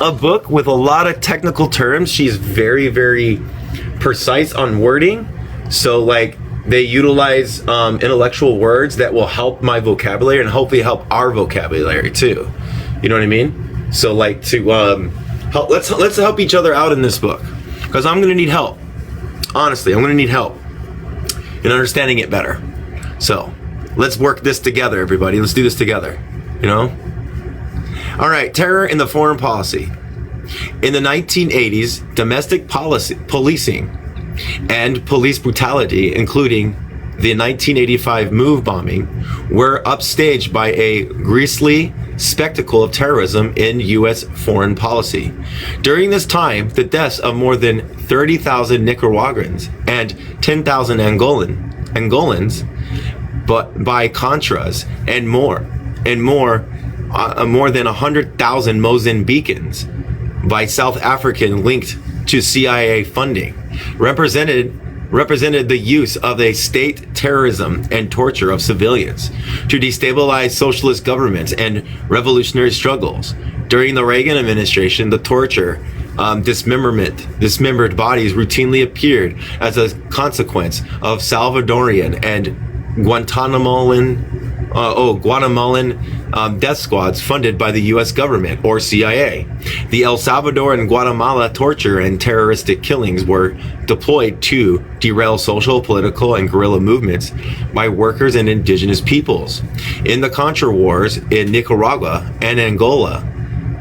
a book with a lot of technical terms. She's very, very precise on wording. So like they utilize intellectual words that will help my vocabulary and hopefully help our vocabulary too. You know what I mean? So like to help, let's help each other out in this book, because I'm gonna need help. Honestly, I'm gonna need help in understanding it better. So let's work this together, everybody. Let's do this together. You know? All right, terror in the foreign policy. In the 1980s, domestic policing and police brutality, including the 1985 MOVE bombing, were upstaged by a grisly spectacle of terrorism in U.S. foreign policy. During this time, the deaths of more than 30,000 Nicaraguans and 10,000 Angolans, but by Contras and more than 100,000 Mozambicans by South African linked to CIA funding, represented the use of a state terrorism and torture of civilians to destabilize socialist governments and revolutionary struggles. During the Reagan administration, the torture, dismembered bodies routinely appeared as a consequence of Salvadorian and Guatemalan death squads funded by the U.S. government or CIA. The El Salvador and Guatemala torture and terroristic killings were deployed to derail social, political, and guerrilla movements by workers and indigenous peoples. In the Contra Wars in Nicaragua and Angola,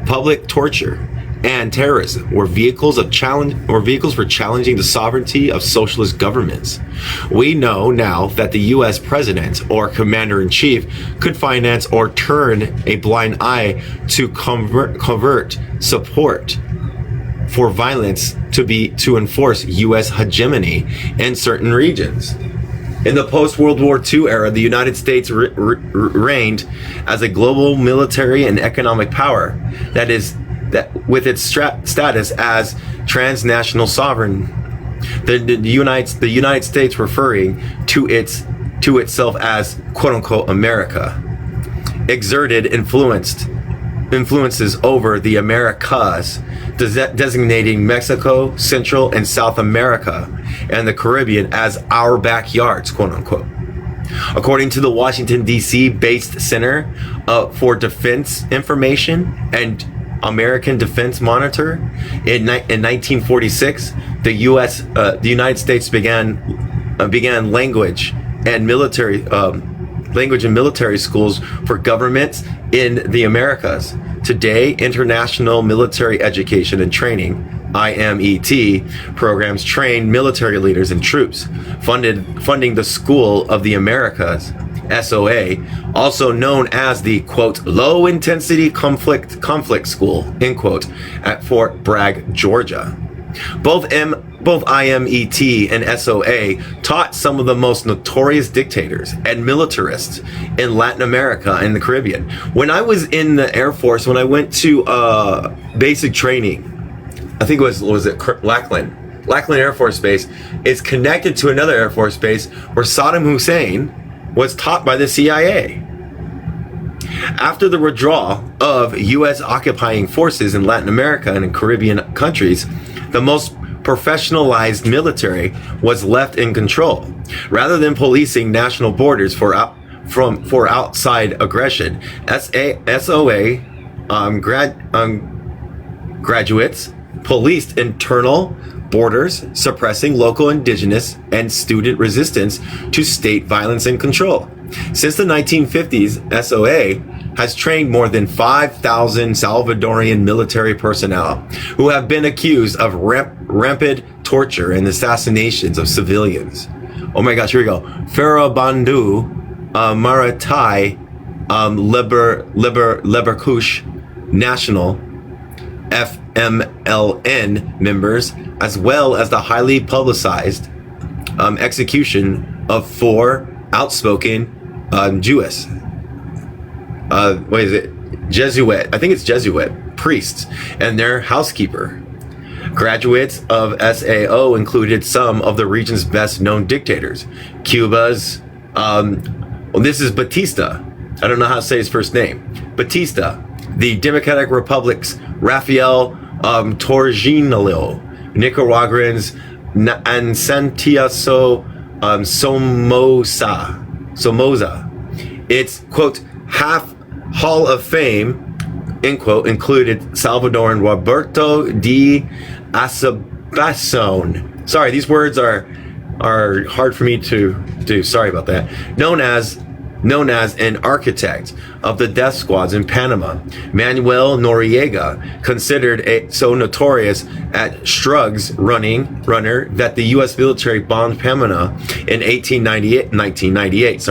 public torture and terrorism were vehicles for challenging the sovereignty of socialist governments. We know now that the U.S. president or commander-in-chief could finance or turn a blind eye to convert support for violence to enforce U.S. hegemony in certain regions. In the post-World War II era, the United States reigned as a global military and economic power that with its status as transnational sovereign, the United States referring to itself as quote unquote America, exerted influences over the Americas, designating Mexico, Central and South America, and the Caribbean as our backyards, quote unquote. According to the Washington, D.C. based Center for Defense Information and American Defense Monitor, in 1946, the United States began language and military schools for governments in the Americas. Today, International Military Education and Training (IMET) programs train military leaders and troops, funding the School of the Americas. SOA, also known as the quote low intensity conflict school, end quote, at Fort Bragg, Georgia. Both IMET and SOA taught some of the most notorious dictators and militarists in Latin America and the Caribbean. When I was in the Air Force, when I went to basic training, I think was it Lackland Air Force Base, is connected to another Air Force Base where Saddam Hussein was taught by the CIA. After the withdrawal of U.S. occupying forces in Latin America and in Caribbean countries, the most professionalized military was left in control. Rather than policing national borders for outside aggression, SOA graduates policed internal borders, suppressing local indigenous and student resistance to state violence and control. Since the 1950s, SOA has trained more than 5,000 Salvadorian military personnel who have been accused of rampant torture and assassinations of civilians. Oh my gosh, here we go. Farabandu, Maratai, Leberkush National, FMLN members, as well as the highly publicized execution of 4 outspoken Jewish, Jesuit, I think it's Jesuit priests and their housekeeper. Graduates of SAO included some of the region's best known dictators. Cuba's, this is Batista. I don't know how to say his first name. Batista, the Democratic Republic's Rafael Torginillo, Nicaraguans Ansantiaso Somoza. Its, quote, half Hall of Fame, end quote, included Salvadoran Roberto de Asabason. Sorry, these words are hard for me to do. Sorry about that. Known as an architect of the death squads in Panama, Manuel Noriega, considered so notorious at Shrugs runner that the U.S. military bombed Panama in 1998,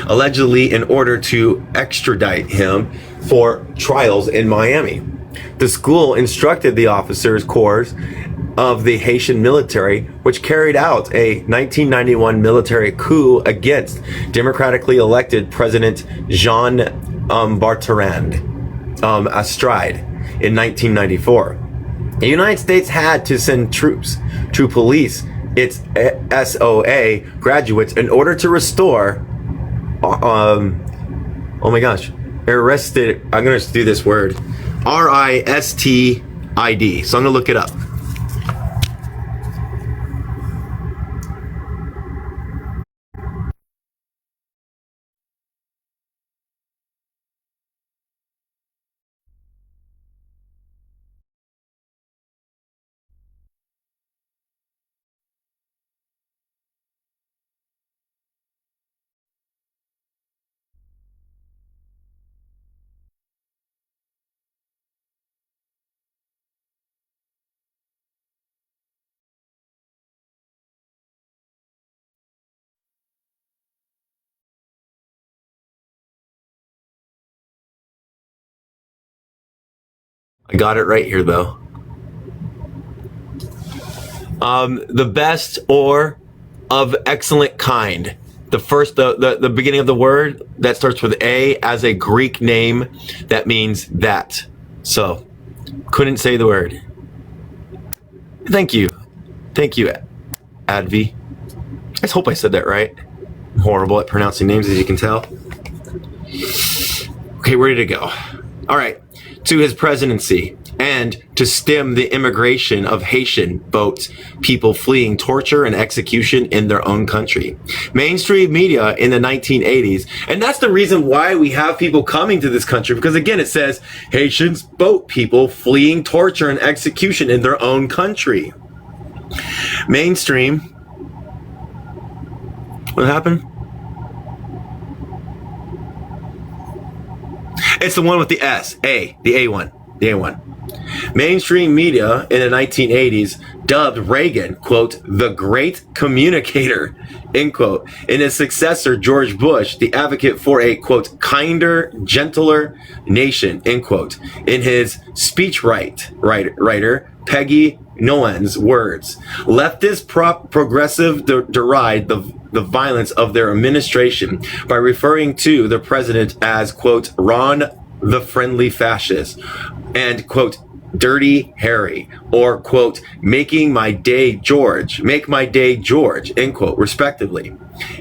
allegedly in order to extradite him for trials in Miami. The school instructed the officers corps of the Haitian military, which carried out a 1991 military coup against democratically elected President Jean Bertrand Astride in 1994. The United States had to send troops to police its SOA graduates in order to restore, arrested, I'm going to do this word, RISTID. So I'm going to look it up. I got it right here, though. The best or of excellent kind. The first, the beginning of the word that starts with A as a Greek name that means that. So, couldn't say the word. Thank you, Advi. I hope I said that right. I'm horrible at pronouncing names, as you can tell. Okay, ready to go. All right. To his presidency and to stem the immigration of Haitian boat people fleeing torture and execution in their own country. Mainstream media in the 1980s, and that's the reason why we have people coming to this country, because again, it says Haitians boat people fleeing torture and execution in their own country. Mainstream. What happened? It's the one with the S, the A1. Mainstream media in the 1980s dubbed Reagan, quote, the great communicator, end quote. In his successor, George Bush, the advocate for a, quote, kinder, gentler nation, end quote. In his speechwriter, Peggy Nolan's words, leftist progressive deride the violence of their administration by referring to the president as, quote, Ron the friendly fascist, and, quote, Dirty Harry, or, quote, make my day George, end quote, respectively.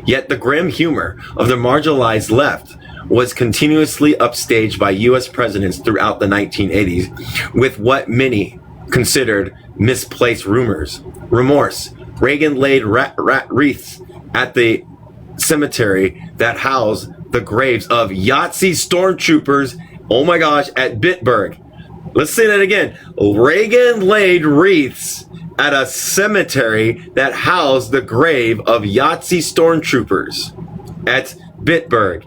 Yet the grim humor of the marginalized left was continuously upstaged by U.S. presidents throughout the 1980s with what many considered misplaced remorse. Reagan laid wreaths at the cemetery that housed the graves of Yahtzee stormtroopers, oh my gosh, at Bitburg. Let's say that again. Reagan laid wreaths at a cemetery that housed the grave of Yahtzee stormtroopers at Bitburg.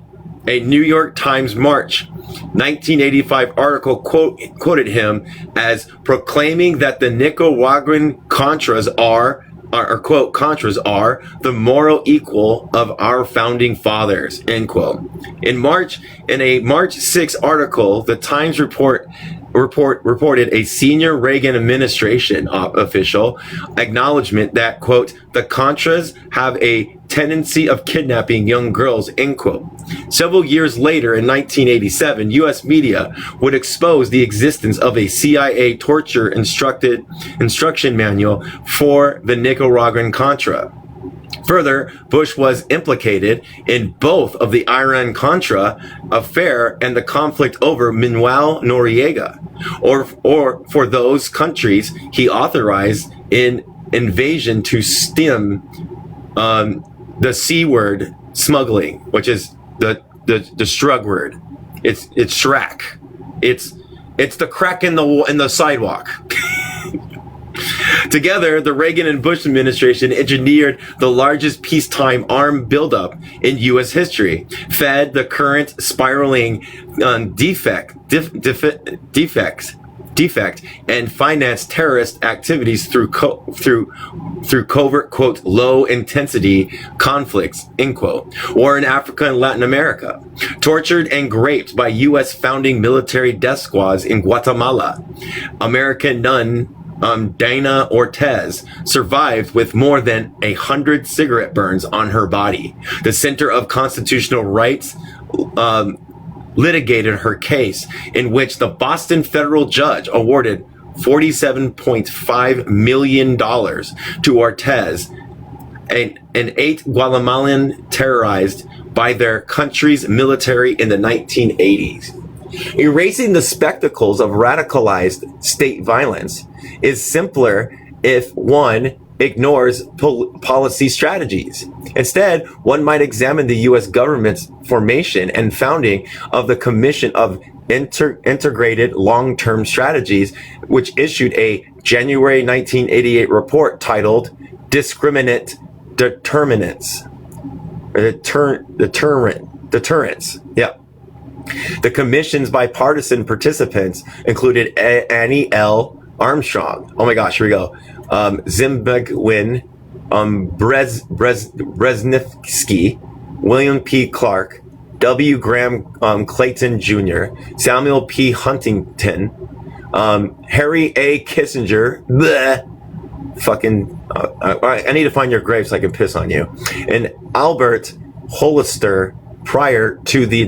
A New York Times March 1985 article quoted him as proclaiming that the Nicaraguan Contras are the moral equal of our founding fathers, end quote. In a March 6 article, the Times reported a senior Reagan administration official acknowledgement that, quote, the Contras have a tendency of kidnapping young girls, end quote. Several years later, in 1987, U.S. media would expose the existence of a CIA torture instruction manual for the Nicaraguan Contra. Further, Bush was implicated in both of the Iran-Contra affair and the conflict over Manuel Noriega, or for those countries he authorized in invasion to stem the C word smuggling, which is the strug word. It's Shrek. It's the crack in the sidewalk. Together, the Reagan and Bush administration engineered the largest peacetime arm buildup in U.S. history, fed the current spiraling defect, and financed terrorist activities through covert, quote, low intensity conflicts, end quote, war in Africa and Latin America, tortured and raped by U.S. founding military death squads in Guatemala. American nun Dana Ortiz survived with more than 100 cigarette burns on her body. The Center of Constitutional Rights litigated her case, in which the Boston federal judge awarded $47.5 million to Ortiz, an 8 Guatemalan terrorized by their country's military in the 1980s. Erasing the spectacles of radicalized state violence is simpler if one ignores policy strategies. Instead, one might examine the U.S. government's formation and founding of the Commission of Integrated Long-Term Strategies, which issued a January 1988 report titled Discriminate Deterrence. Yeah. The commission's bipartisan participants included Annie L. Armstrong. Oh my gosh, here we go. Zimbabwean Brzezinski, William P. Clark, W. Graham Clayton Jr., Samuel P. Huntington, Harry A. Kissinger, bleh, I need to find your grave so I can piss on you, and Albert Hollister prior to the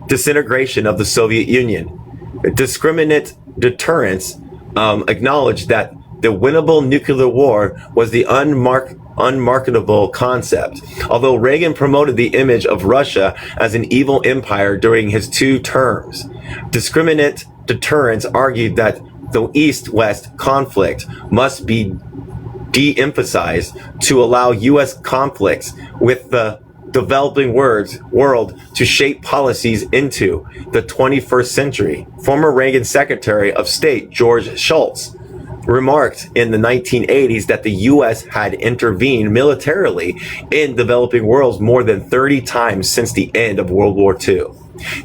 disintegration of the Soviet Union. Discriminate deterrence acknowledged that the winnable nuclear war was the unmarketable concept. Although Reagan promoted the image of Russia as an evil empire during his 2 terms, discriminate deterrence argued that the East-West conflict must be de-emphasized to allow U.S. conflicts with the developing world to shape policies into the 21st century. Former Reagan Secretary of State George Shultz remarked in the 1980s that the U.S. had intervened militarily in developing worlds more than 30 times since the end of World War II.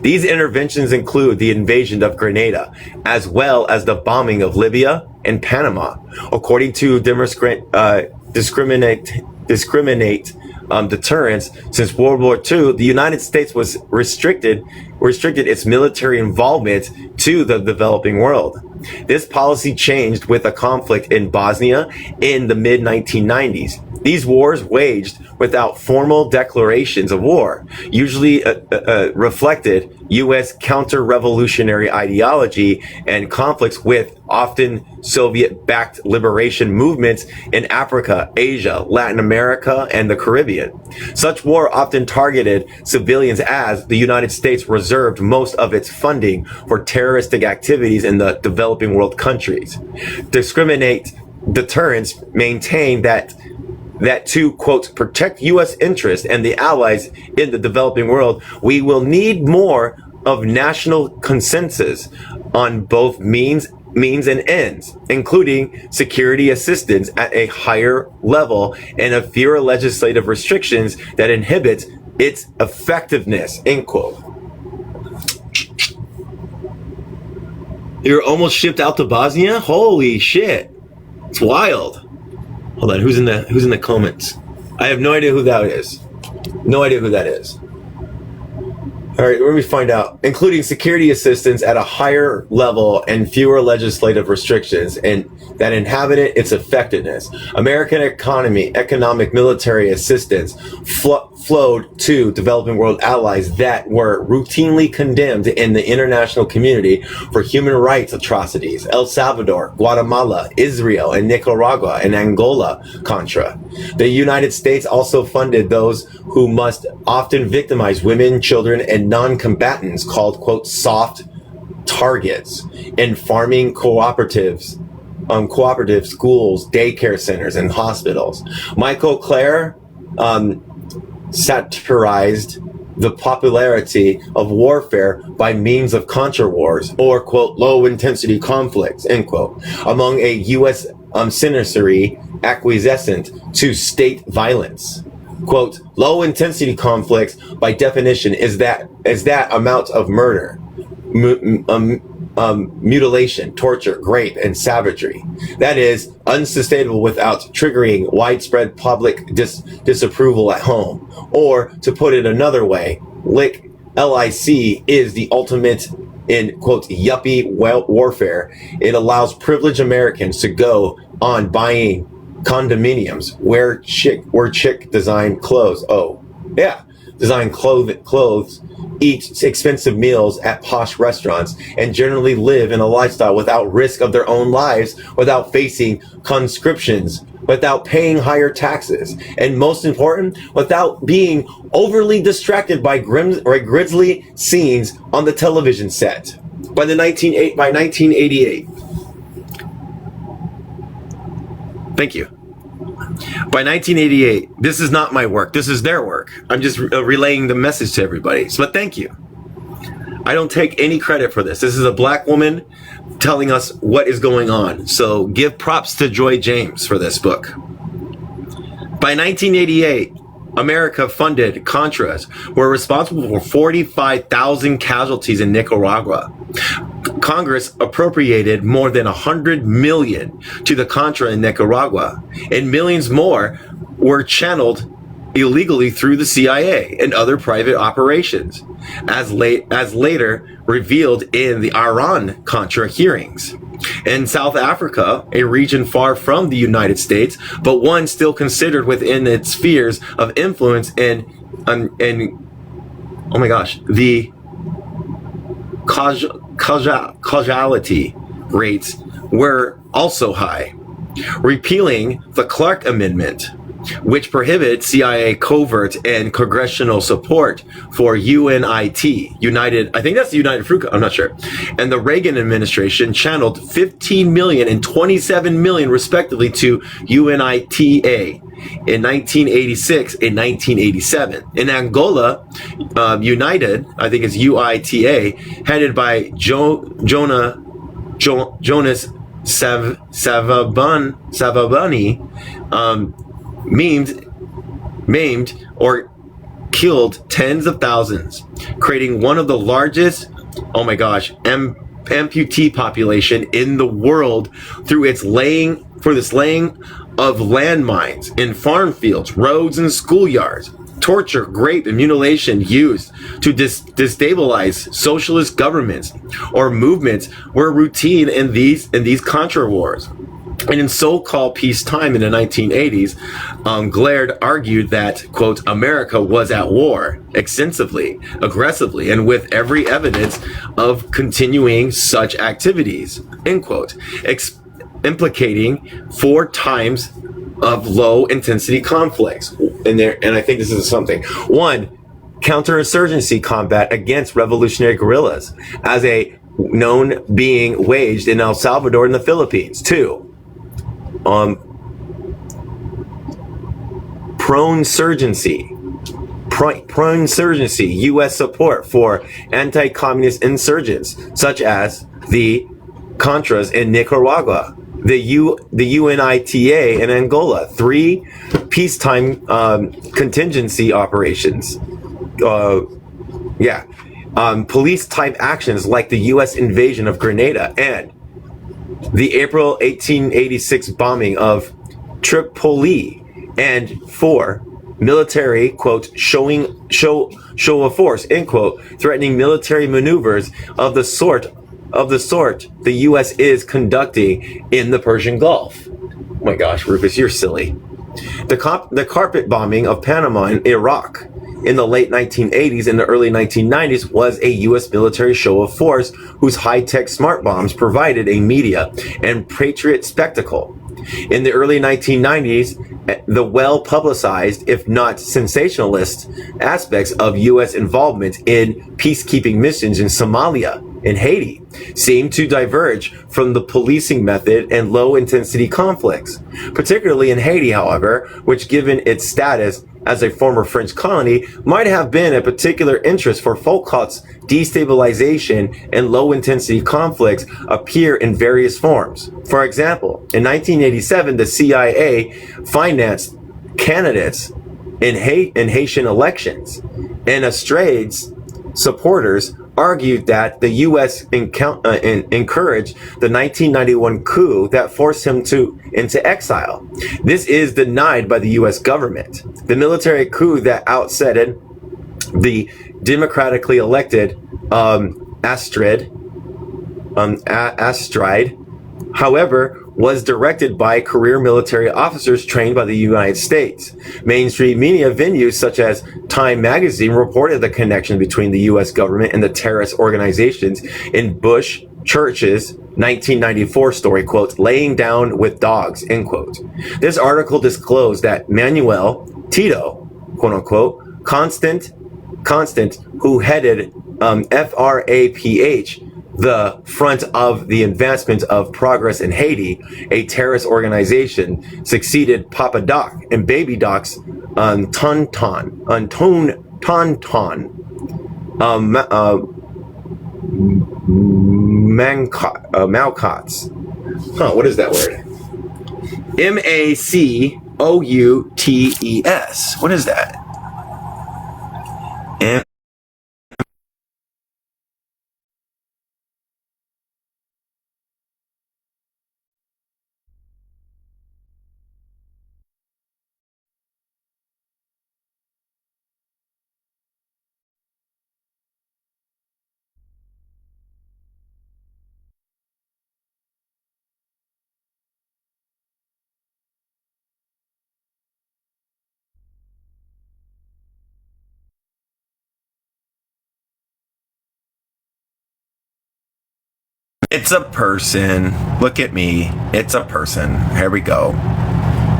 These interventions include the invasion of Grenada, as well as the bombing of Libya and Panama. According to discriminate deterrence, since World War II, the United States was restricted its military involvement to the developing world. This policy changed with a conflict in Bosnia in the mid-1990s. These wars, waged without formal declarations of war, usually reflected U.S. counter-revolutionary ideology and conflicts with often Soviet-backed liberation movements in Africa, Asia, Latin America, and the Caribbean. Such war often targeted civilians, as the United States reserved most of its funding for terroristic activities in the developing world countries. Discriminate deterrence maintained that to, quote, protect U.S. interests and the allies in the developing world, we will need more of national consensus on both means and ends, including security assistance at a higher level and fewer legislative restrictions that inhibit its effectiveness, end quote. You're almost shipped out to Bosnia? Holy shit. It's wild. Hold on, who's in the comments? I have no idea who that is. No idea who that is. All right, let me find out. Including security assistance at a higher level and fewer legislative restrictions, and that inhabited its effectiveness. American economic military assistance flowed to developing world allies that were routinely condemned in the international community for human rights atrocities. El Salvador, Guatemala, Israel, and Nicaragua, and Angola Contra. The United States also funded those who must often victimize women, children, and non-combatants called, quote, soft targets in farming cooperatives, schools, daycare centers, and hospitals. Michael Clare satirized the popularity of warfare by means of contra wars or, quote, low intensity conflicts, end quote, among a U.S. Citizenry acquiescent to state violence. Quote, low intensity conflicts by definition is that amount of murder, mutilation, torture, rape, and savagery that is unsustainable without triggering widespread public disapproval at home. Or, to put it another way, LIC is the ultimate in, quote, yuppie warfare. It allows privileged Americans to go on buying condominiums, wear chic design clothes. Oh, yeah. Design clothes, eat expensive meals at posh restaurants, and generally live in a lifestyle without risk of their own lives, without facing conscriptions, without paying higher taxes, and most important, without being overly distracted by grisly scenes on the television set. By 1988. Thank you. By 1988, this is not my work. This is their work. I'm just relaying the message to everybody. But thank you. I don't take any credit for this. This is a black woman telling us what is going on. So give props to Joy James for this book. By 1988, America funded Contras, were responsible for 45,000 casualties in Nicaragua. Congress appropriated more than $100 million to the Contra in Nicaragua, and millions more were channeled illegally through the CIA and other private operations, as later revealed in the Iran-Contra hearings. In South Africa, a region far from the United States, but one still considered within its spheres of influence, and oh my gosh, the causality rates were also high. Repealing the Clark Amendment, which prohibited CIA covert and congressional support for UNIT, I think that's the United Fruit, I'm not sure. And the Reagan administration channeled 15 million and 27 million respectively to UNITA in 1986 and 1987. In Angola, United, I think it's UITA, headed by Jonas Savabani, maimed or killed tens of thousands, creating one of the largest, oh my gosh, amputee population in the world through its laying of landmines in farm fields, roads, and schoolyards. Torture, rape, and mutilation used to destabilize socialist governments or movements were routine in these Contra wars. And in so-called peacetime in the 1980s, Glaird argued that, quote, America was at war extensively, aggressively, and with every evidence of continuing such activities, end quote, implicating 4 times of low-intensity conflicts. And I think this is something. 1, counterinsurgency combat against revolutionary guerrillas as a known being waged in El Salvador and the Philippines. 2, pro-insurgency, U.S. support for anti-communist insurgents, such as the Contras in Nicaragua, the UNITA in Angola. 3, peacetime contingency operations. Police-type actions like the U.S. invasion of Grenada and the April 1886 bombing of Tripoli. And 4, military, quote, show of force, end quote, threatening military maneuvers of the sort the U.S. is conducting in the Persian Gulf. Oh my gosh, Rufus, you're silly. The carpet bombing of Panama and Iraq in the late 1980s and the early 1990s was a U.S. military show of force whose high-tech smart bombs provided a media and patriot spectacle. In the early 1990s, the well-publicized, if not sensationalist, aspects of U.S. involvement in peacekeeping missions in Somalia and Haiti seem to diverge from the policing method and low-intensity conflicts. Particularly in Haiti, however, which, given its status as a former French colony, might have been a particular interest for Foucault's destabilization and low-intensity conflicts appear in various forms. For example, in 1987, the CIA financed candidates in Haitian elections, and Astrade's supporters argued that the U.S. encouraged the 1991 coup that forced him into exile. This is denied by the U.S. government. The military coup that ousted the democratically elected Astride, however, was directed by career military officers trained by the United States. Mainstream media venues such as Time magazine reported the connection between the U.S. government and the terrorist organizations in Bush Church's 1994 story, quote, "laying down with dogs," end quote. This article disclosed that Manuel Tito, quote unquote, Constant, who headed FRAPH, the Front of the Advancement of Progress in Haiti, a terrorist organization, succeeded Papa Doc and Baby Doc's Malcots. What is that word? Macoutes. What is that? It's a person. Look at me. It's a person. Here we go.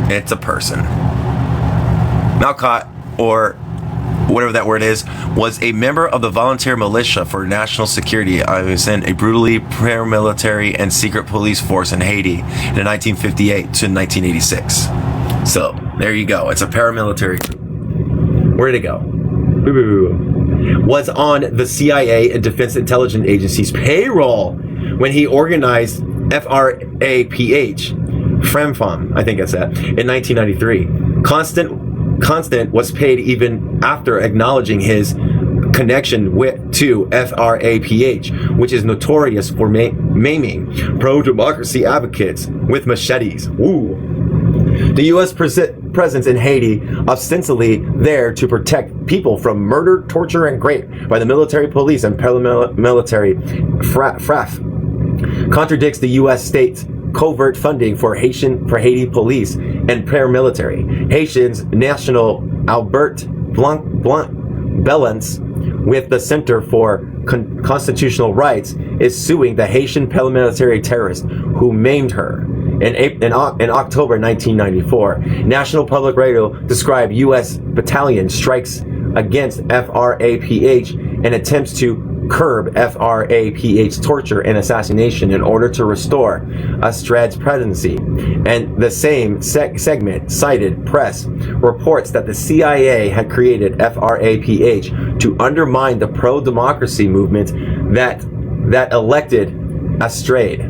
It's a person. Malcott, or whatever that word is, was a member of the volunteer militia for national security. I was in a brutally paramilitary and secret police force in Haiti in 1958 to 1986. So there you go. It's a paramilitary. Where'd it go? Was on the CIA and Defense Intelligence Agency's payroll when he organized FRAPH, FRAMFOM, I think that's that, in 1993. Constant was paid even after acknowledging his connection to FRAPH, which is notorious for maiming pro-democracy advocates with machetes. Ooh. The U.S. presence in Haiti, ostensibly there to protect people from murder, torture, and rape by the military police and paramilitary FRAF, contradicts the U.S. state's covert funding for Haiti police and paramilitary. Haitian's National Albert Bellance, with the Center for Constitutional Rights, is suing the Haitian paramilitary terrorist who maimed her. In October 1994, National Public Radio described U.S. battalion strikes against FRAPH and attempts to curb FRAPH torture and assassination in order to restore Astrade's presidency. And the same segment cited press reports that the CIA had created FRAPH to undermine the pro-democracy movement that elected Astrade.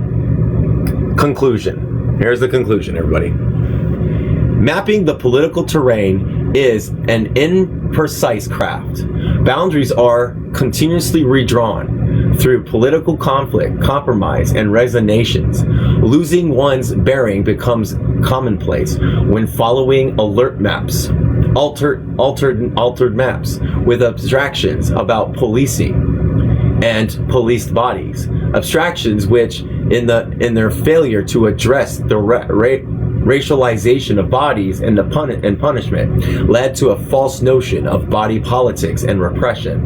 Conclusion. Here's the conclusion, everybody. Mapping the political terrain is an imprecise craft. Boundaries are continuously redrawn through political conflict, compromise, and resignations. Losing one's bearing becomes commonplace when following altered maps with abstractions about policing and policed bodies. Abstractions which, in their failure to address the racialization of bodies and punishment led to a false notion of body politics and repression.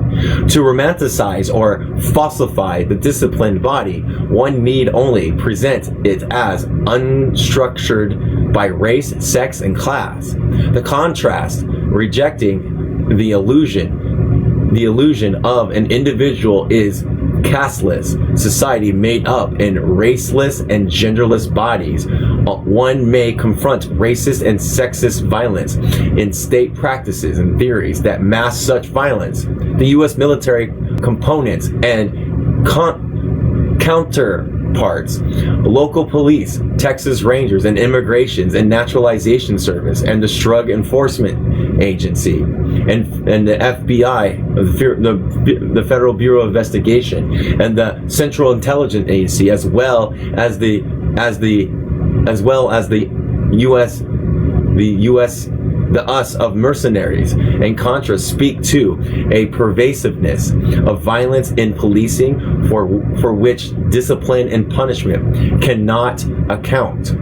To romanticize or falsify the disciplined body, one need only present it as unstructured by race, sex, and class. The contrast, rejecting the illusion of an individual is casteless society made up in raceless and genderless bodies. One may confront racist and sexist violence in state practices and theories that mask such violence. The U.S. military components and counterparts, local police, Texas Rangers, and Immigrations and Naturalization Service, and the Drug Enforcement Agency, and the FBI, the Federal Bureau of Investigation, and the Central Intelligence Agency, as well as the us of mercenaries and Contras speak to a pervasiveness of violence in policing for which discipline and punishment cannot account.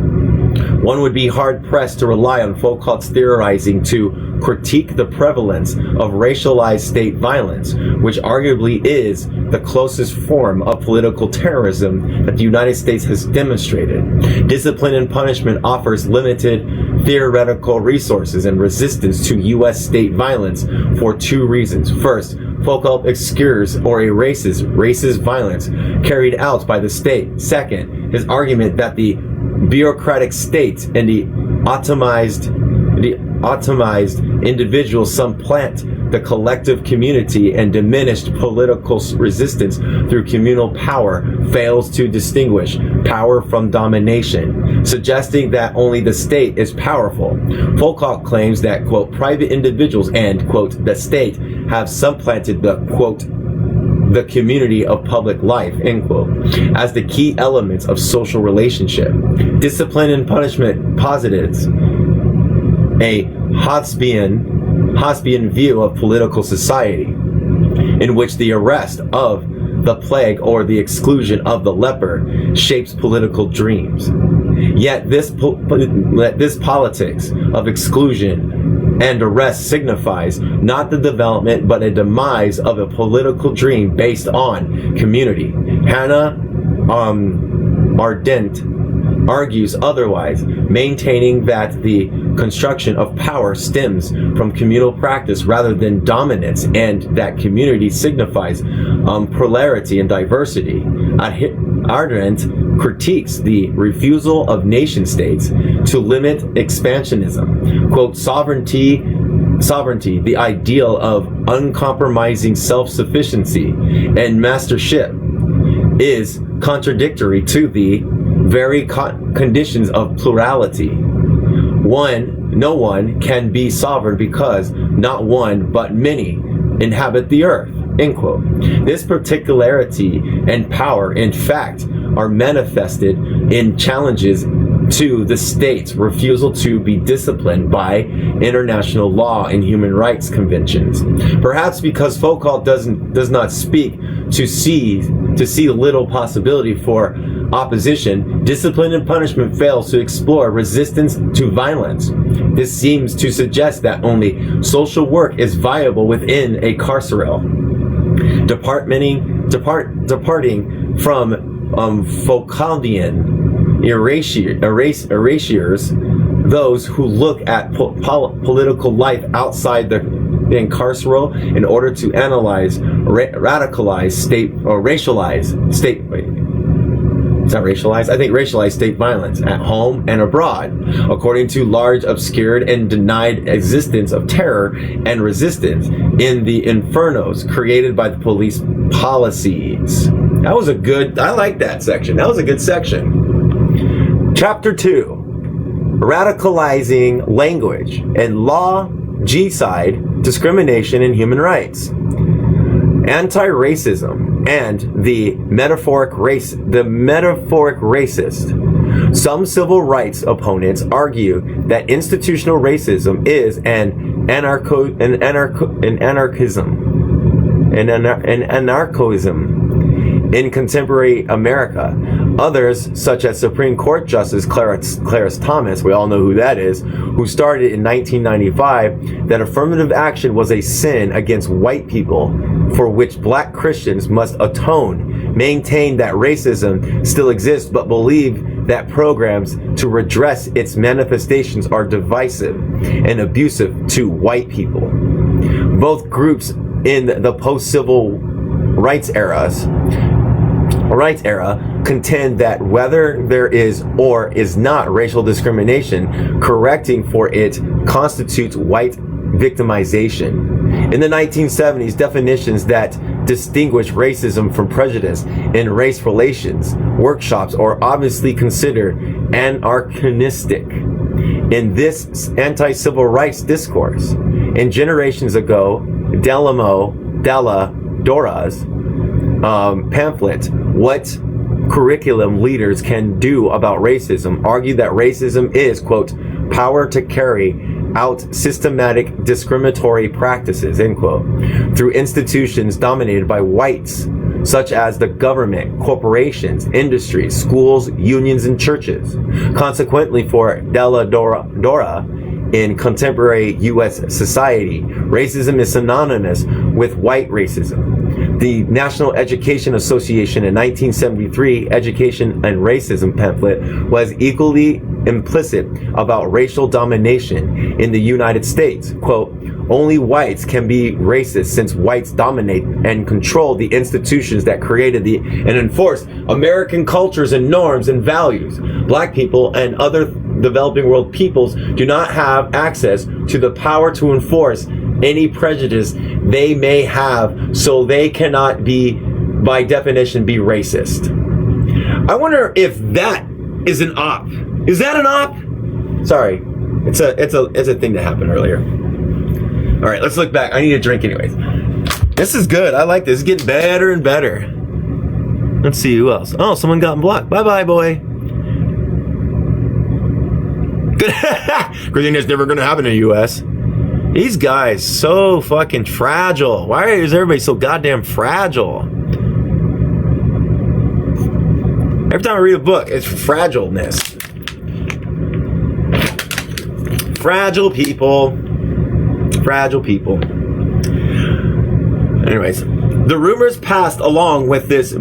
One would be hard-pressed to rely on Foucault's theorizing to critique the prevalence of racialized state violence, which arguably is the closest form of political terrorism that the United States has demonstrated. Discipline and punishment offers limited theoretical resources and resistance to U.S. state violence for two reasons. First, Foucault obscures or erases racist violence carried out by the state. Second, his argument that the bureaucratic state and the atomized individuals supplant the collective community and diminished political resistance through communal power fails to distinguish power from domination, suggesting that only the state is powerful. Foucault claims that, quote, private individuals and, quote, the state have supplanted the, quote, the community of public life, end quote, as the key elements of social relationship. Discipline and punishment posits a Hobbesian view of political society, in which the arrest of the plague or the exclusion of the leper shapes political dreams. Yet this politics of exclusion and arrest signifies not the development but a demise of a political dream based on community. Hannah Arendt argues otherwise, maintaining that the construction of power stems from communal practice rather than dominance, and that community signifies plurality and diversity. Arendt critiques the refusal of nation states to limit expansionism. Quote, sovereignty, the ideal of uncompromising self-sufficiency and mastership, is contradictory to the very conditions of plurality. No one can be sovereign because not one but many inhabit the earth, end quote. This particularity and power, in fact, are manifested in challenges to the state's refusal to be disciplined by international law and human rights conventions. Perhaps because Foucault does not speak to see little possibility for opposition, discipline and punishment fails to explore resistance to violence. This seems to suggest that only social work is viable within a carceral. Departing from Foucauldian erasures, those who look at political life outside the carceral in order to analyze radicalized state or racialized state. It's not racialized. I think racialized state violence at home and abroad, according to large, obscured, and denied existence of terror and resistance in the infernos created by the police policies. That was a good, I like that section. That was a good section. Chapter 2, Radicalizing Language and Law, G-Side, Discrimination and Human Rights. Anti-racism and the metaphoric racist. Some civil rights opponents argue that institutional racism is an anarchism in contemporary America. Others, such as Supreme Court Justice Clarence Thomas, we all know who that is, who started in 1995 that affirmative action was a sin against white people for which black Christians must atone, maintain that racism still exists, but believe that programs to redress its manifestations are divisive and abusive to white people. Both groups in the post-civil rights era contend that whether there is or is not racial discrimination, correcting for it constitutes white victimization. In the 1970s, definitions that distinguish racism from prejudice in race relations workshops are obviously considered anachronistic in this anti-civil rights discourse. And generations ago, Della Dora's pamphlet, What Curriculum Leaders Can Do About Racism, argued that racism is, quote, power to carry out systematic discriminatory practices, end quote, through institutions dominated by whites, such as the government, corporations, industries, schools, unions, and churches. Consequently, for Della Dora, in contemporary U.S. society, racism is synonymous with white racism. The National Education Association in 1973 Education and Racism pamphlet was equally implicit about racial domination in the United States. Quote, only whites can be racist since whites dominate and control the institutions that created and enforce American cultures and norms and values. Black people and other developing world peoples do not have access to the power to enforce any prejudice they may have, so they cannot be, by definition, be racist. I wonder if that is an op. Is that an op? Sorry, it's a thing that happened earlier. All right, let's look back. I need a drink anyways. This is good. I like this. It's getting better and better. Let's see who else. Oh, someone got blocked. Bye-bye, boy. Good. Good thing that's never going to happen in the U.S. These guys, so fucking fragile. Why is everybody so goddamn fragile? Every time I read a book, it's fragileness. Fragile people. Fragile people. Anyways, the rumors passed along with this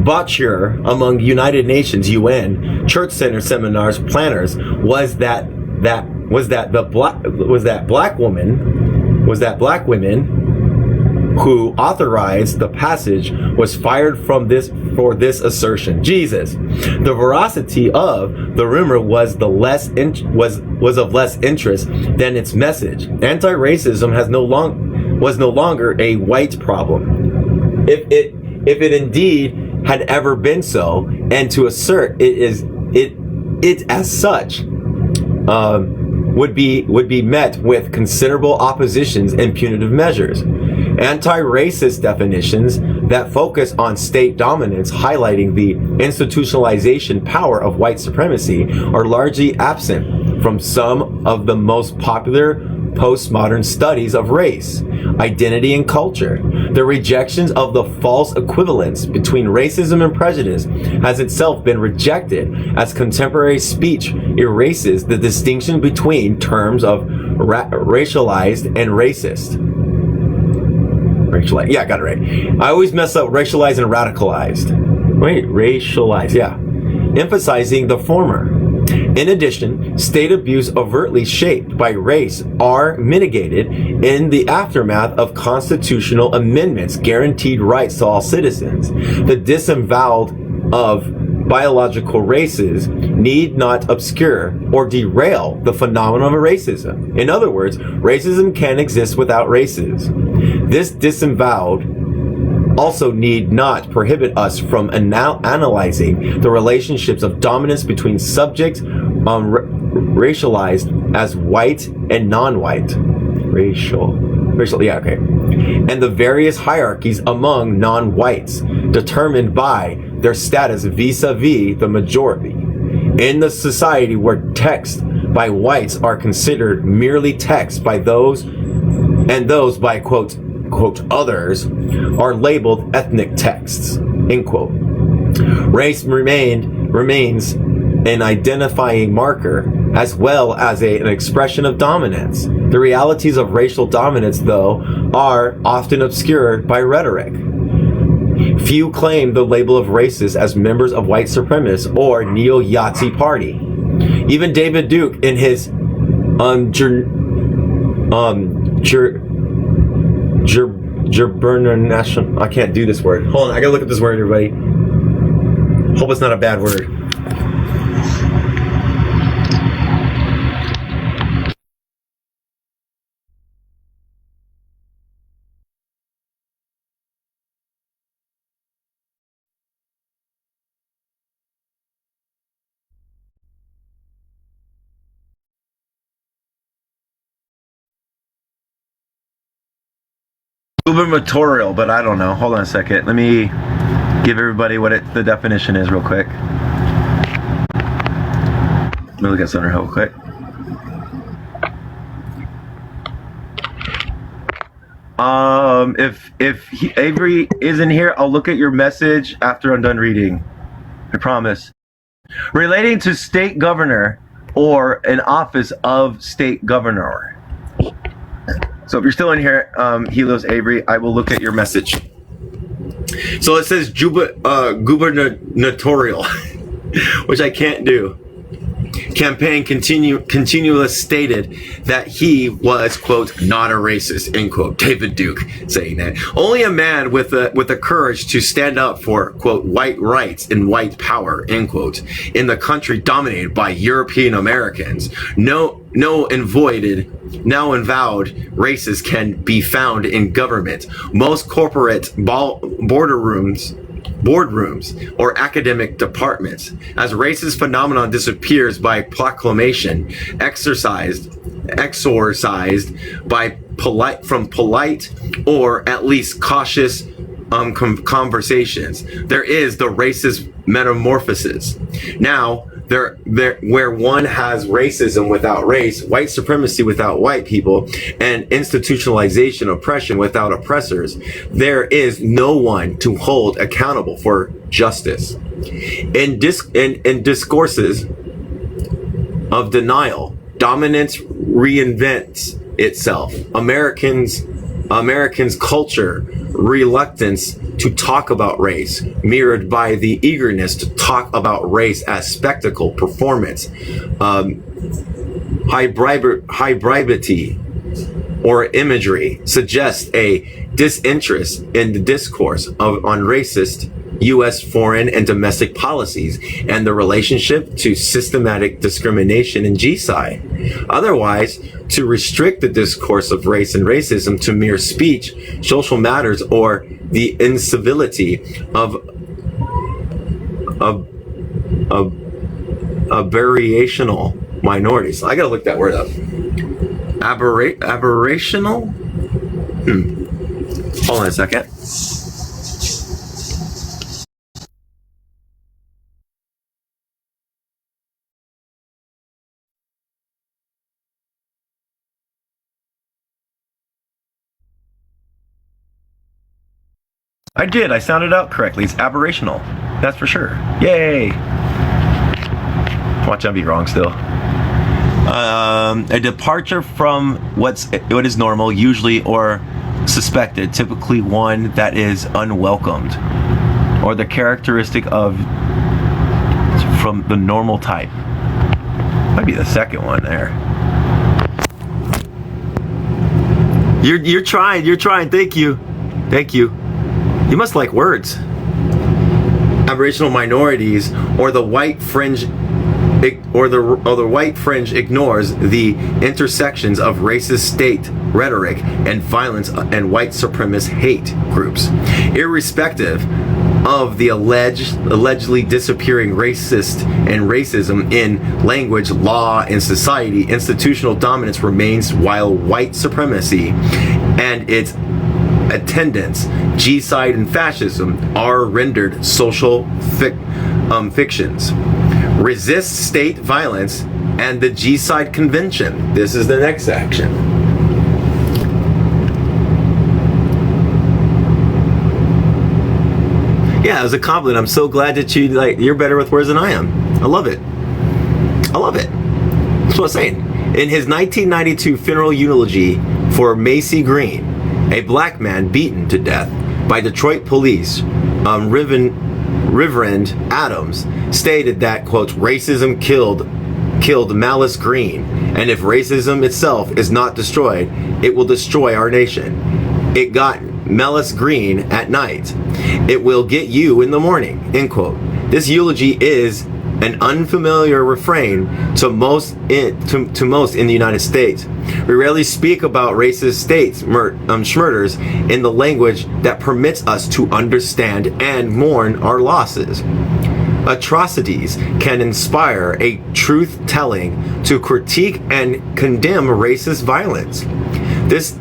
botcher among United Nations, UN, Church Center seminars planners was that black women who authorized the passage was fired for this assertion. Jesus. The veracity of the rumor was of less interest than its message. Anti-racism was no longer a white problem, if it indeed had ever been so, and to assert it as such would be met with considerable oppositions and punitive measures. Anti-racist definitions that focus on state dominance, highlighting the institutionalization power of white supremacy, are largely absent from some of the most popular postmodern studies of race, identity, and culture. The rejections of the false equivalence between racism and prejudice has itself been rejected, as contemporary speech erases the distinction between terms of racialized and racist. Racialized, yeah, I got it right. I always mess up racialized and radicalized. Wait, racialized, yeah. Emphasizing the former. In addition, state abuse overtly shaped by race are mitigated in the aftermath of constitutional amendments guaranteed rights to all citizens. The disavowal of biological races need not obscure or derail the phenomenon of racism. In other words, racism can exist without races. This disavowal also need not prohibit us from analyzing the relationships of dominance between subjects racialized as white and non-white. Racial, yeah, okay. And the various hierarchies among non-whites determined by their status vis-a-vis the majority. In the society where texts by whites are considered merely texts by those, and those by quote others are labeled ethnic texts, end quote. Race remains an identifying marker as well as an expression of dominance. The realities of racial dominance, though, are often obscured by rhetoric. Few claim the label of racist as members of white supremacists or neo-Yahtzee party. Even David Duke in his National. I can't do this word. Hold on, I gotta look at this word, everybody. Hope it's not a bad word. Gubernatorial, but I don't know. Hold on a second. Let me give everybody what the definition is real quick. Let me look at something real quick. If Avery isn't here, I'll look at your message after I'm done reading. I promise. Relating to state governor or an office of state governor. So if you're still in here, Helios Avery, I will look at your message. So it says gubernatorial, which I can't do. Campaign continuous stated that he was, quote, not a racist, end quote. David Duke saying that. Only a man with the courage to stand up for, quote, white rights and white power, end quote, in the country dominated by European Americans. Now avowed races can be found in government. Most corporate boardrooms or academic departments. As racist phenomenon disappears by proclamation, exorcised by polite or at least cautious conversations. There is the racist metamorphosis. Now, where one has racism without race, white supremacy without white people, and institutionalization oppression without oppressors, there is no one to hold accountable for justice. In discourses of denial, dominance reinvents itself. Americans' culture reluctance to talk about race, mirrored by the eagerness to talk about race as spectacle, performance, hybridity, or imagery, suggests a disinterest in the discourse on racist U.S. foreign and domestic policies and the relationship to systematic discrimination in G-Sci. Otherwise, to restrict the discourse of race and racism to mere speech, social matters, or the incivility of aberrational minorities. I gotta look that word up. Aberrational? Hold on a second. I did. I sounded out correctly. It's aberrational. That's for sure. Yay. Watch, I'll be wrong still. A departure from what is normal, usually, or suspected, typically one that is unwelcomed, or the characteristic of from the normal type. Might be the second one there. You're trying. Thank you. You must like words. Aboriginal minorities or the white fringe ignores the intersections of racist state rhetoric and violence and white supremacist hate groups. Irrespective of the allegedly disappearing racist and racism in language, law, and society, institutional dominance remains, while white supremacy and its attendants, G-Side and fascism, are rendered social fictions. Resist state violence and the G-Side Convention. This is the next section. Yeah, it was a compliment. I'm so glad that you're better with words than I am. I love it. I love it. That's what I'm saying. In his 1992 funeral eulogy for Macy Green, a black man beaten to death by Detroit police, Reverend Adams stated that, quote, racism killed Malice Green, and if racism itself is not destroyed, it will destroy our nation. It got Malice Green at night. It will get you in the morning, end quote. This eulogy is an unfamiliar refrain to most in the United States. We rarely speak about racist states, schmurders, in the language that permits us to understand and mourn our losses. Atrocities can inspire a truth-telling to critique and condemn racist violence. This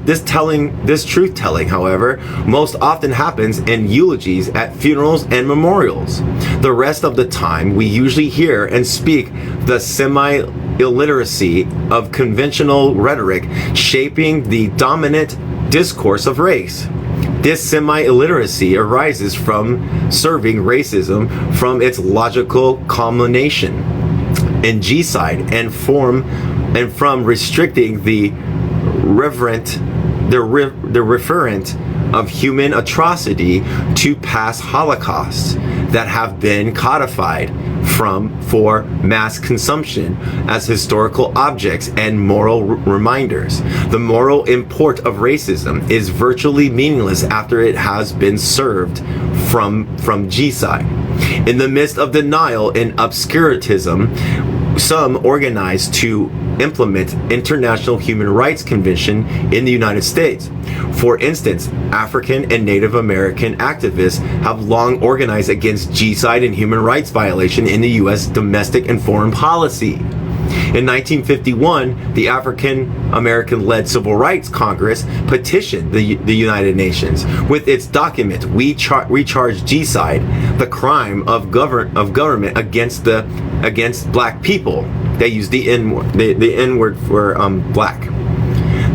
truth-telling, however, most often happens in eulogies at funerals and memorials. The rest of the time, we usually hear and speak the semi-illiteracy of conventional rhetoric shaping the dominant discourse of race. This semi-illiteracy arises from serving racism from its logical culmination in G-side and from restricting the referent of human atrocity to past holocausts that have been codified for mass consumption as historical objects and moral reminders. The moral import of racism is virtually meaningless after it has been served from G-side. In the midst of denial and obscurantism, some organized to implement International Human Rights Convention in the United States. For instance, African and Native American activists have long organized against G-side and human rights violation in the U.S. domestic and foreign policy. In 1951, the African American-led Civil Rights Congress petitioned the United Nations with its document, We Charge G-side, the crime of government against black people. They used the N-word for black.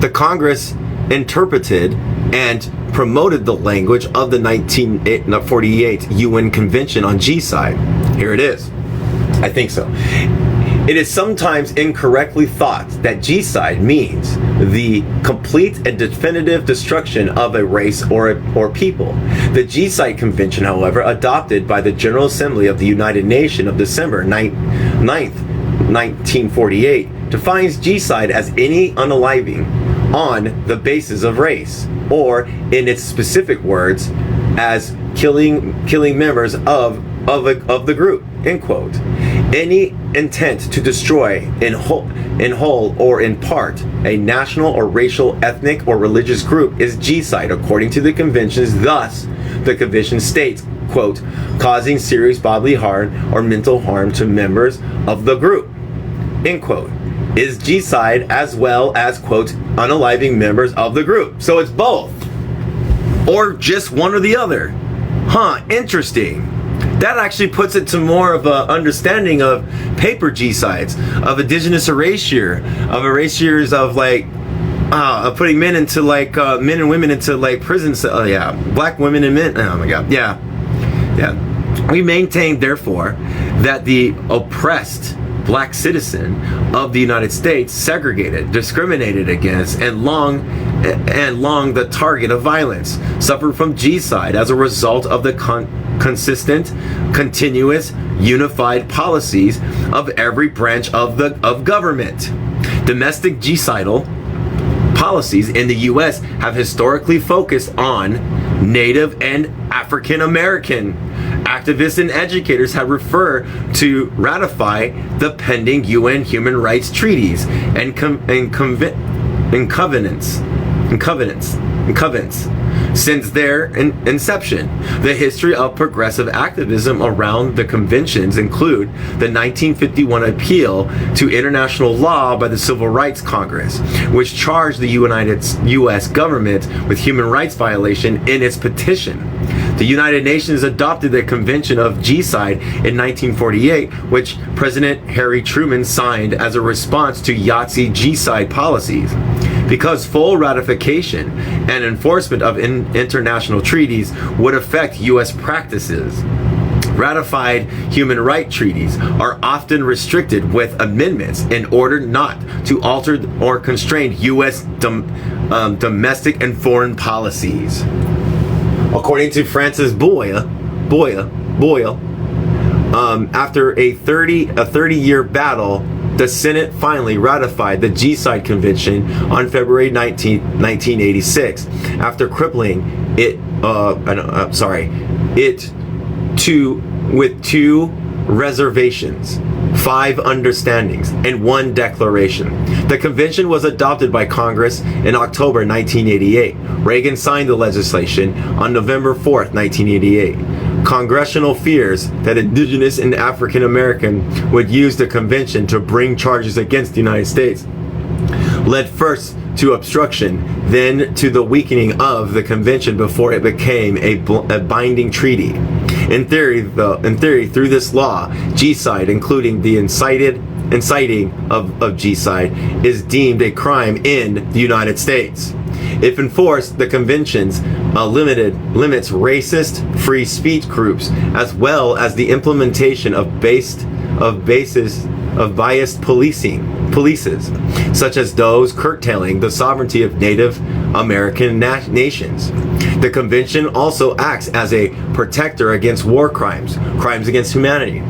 The Congress interpreted and promoted the language of the 1948 UN Convention on G-side. Here it is. I think so. It is sometimes incorrectly thought that G-side means the complete and definitive destruction of a race or people. The G-side Convention, however, adopted by the General Assembly of the United Nations of December 9th, 1948, defines G-side as any unaliving on the basis of race, or in its specific words, as killing members of the group, end quote. Any intent to destroy in whole or in part a national or racial, ethnic or religious group is G-side according to the conventions. Thus, the convention states, quote, causing serious bodily harm or mental harm to members of the group, end quote, is G-side as well as, quote, unaliving members of the group. So it's both, or just one or the other. Huh, interesting. That actually puts it to more of a understanding of paper G-sides, of indigenous erasure, of erasures of of putting men into men and women into prison cells. Yeah, black women and men. Oh my God. Yeah. We maintain, therefore, that the oppressed black citizen of the United States, segregated, discriminated against, and long the target of violence, suffered from G-side as a result of the consistent, continuous, unified policies of every branch of government. Domestic G-sidal policies in the U.S. have historically focused on Native and African American. Activists and educators have referred to ratify the pending UN human rights treaties and covenants since their inception. The history of progressive activism around the conventions include the 1951 appeal to international law by the Civil Rights Congress, which charged the U.S. government with human rights violation in its petition. The United Nations adopted the Convention of G-side in 1948, which President Harry Truman signed as a response to Yahtzee G-side policies. Because full ratification and enforcement of international treaties would affect U.S. practices. Ratified human rights treaties are often restricted with amendments in order not to alter or constrain U.S. domestic and foreign policies. According to Francis Boyle, after a 30-year battle, the Senate finally ratified the G-Side Convention on February 19, 1986, after crippling it. With 2 reservations, 5 understandings, and 1 declaration. The convention was adopted by Congress in October 1988. Reagan signed the legislation on November 4th, 1988. Congressional fears that indigenous and African American would use the convention to bring charges against the United States led first to obstruction, then to the weakening of the convention before it became a binding treaty. In theory, through this law, G-Side, including the inciting of G-Side, is deemed a crime in the United States. If enforced, the conventions limits racist free speech groups, as well as the implementation of biased polices, such as those curtailing the sovereignty of Native American nations. The convention also acts as a protector against war crimes against humanity.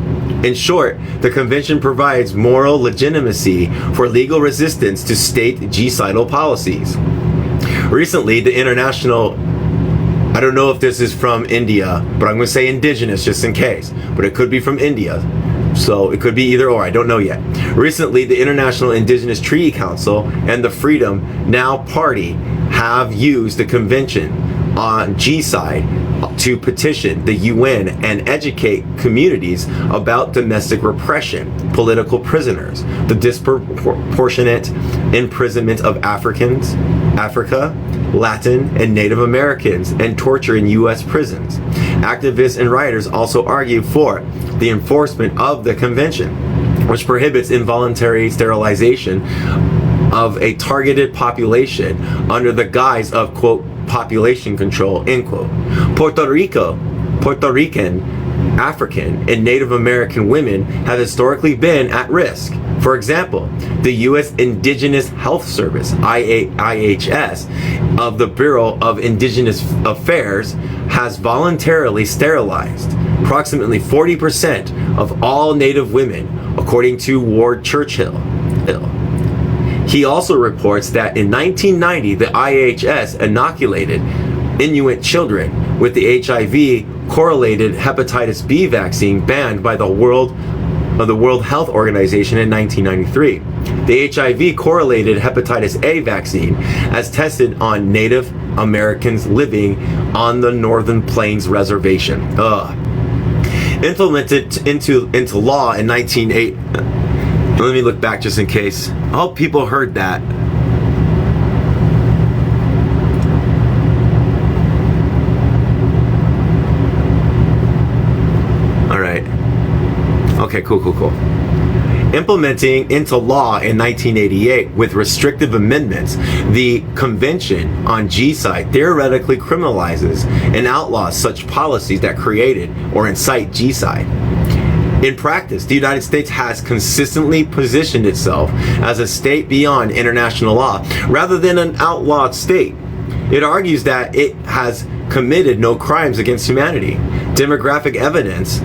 In short, the convention provides moral legitimacy for legal resistance to state genocidal policies. Recently, the international, I don't know if this is from India, but I'm going to say indigenous just in case, but it could be from India. So it could be either or, I don't know yet. Recently, the International Indigenous Treaty Council and the Freedom Now Party have used the convention on G-Side to petition the UN and educate communities about domestic repression, political prisoners, the disproportionate imprisonment of Africa, Latin, and Native Americans, and torture in U.S. prisons. Activists and writers also argue for the enforcement of the convention, which prohibits involuntary sterilization of a targeted population under the guise of, quote, population control, end quote. Puerto Rican, African, and Native American women have historically been at risk. For example, the U.S. Indigenous Health Service, IHS, of the Bureau of Indigenous Affairs has voluntarily sterilized approximately 40% of all Native women, according to Ward Churchill. He also reports that in 1990, the IHS inoculated Inuit children with the HIV-correlated hepatitis B vaccine banned by the World Health Organization in 1993. The HIV-correlated hepatitis A vaccine, as tested on Native Americans living on the Northern Plains Reservation. Implemented into law in 1980. Let me look back just in case. I hope people heard that. All right. Okay, cool. Implementing into law in 1988 with restrictive amendments, the Convention on G-Side theoretically criminalizes and outlaws such policies that created or incite G-Side. In practice, the United States has consistently positioned itself as a state beyond international law, rather than an outlawed state. It argues that it has committed no crimes against humanity. Demographic evidence,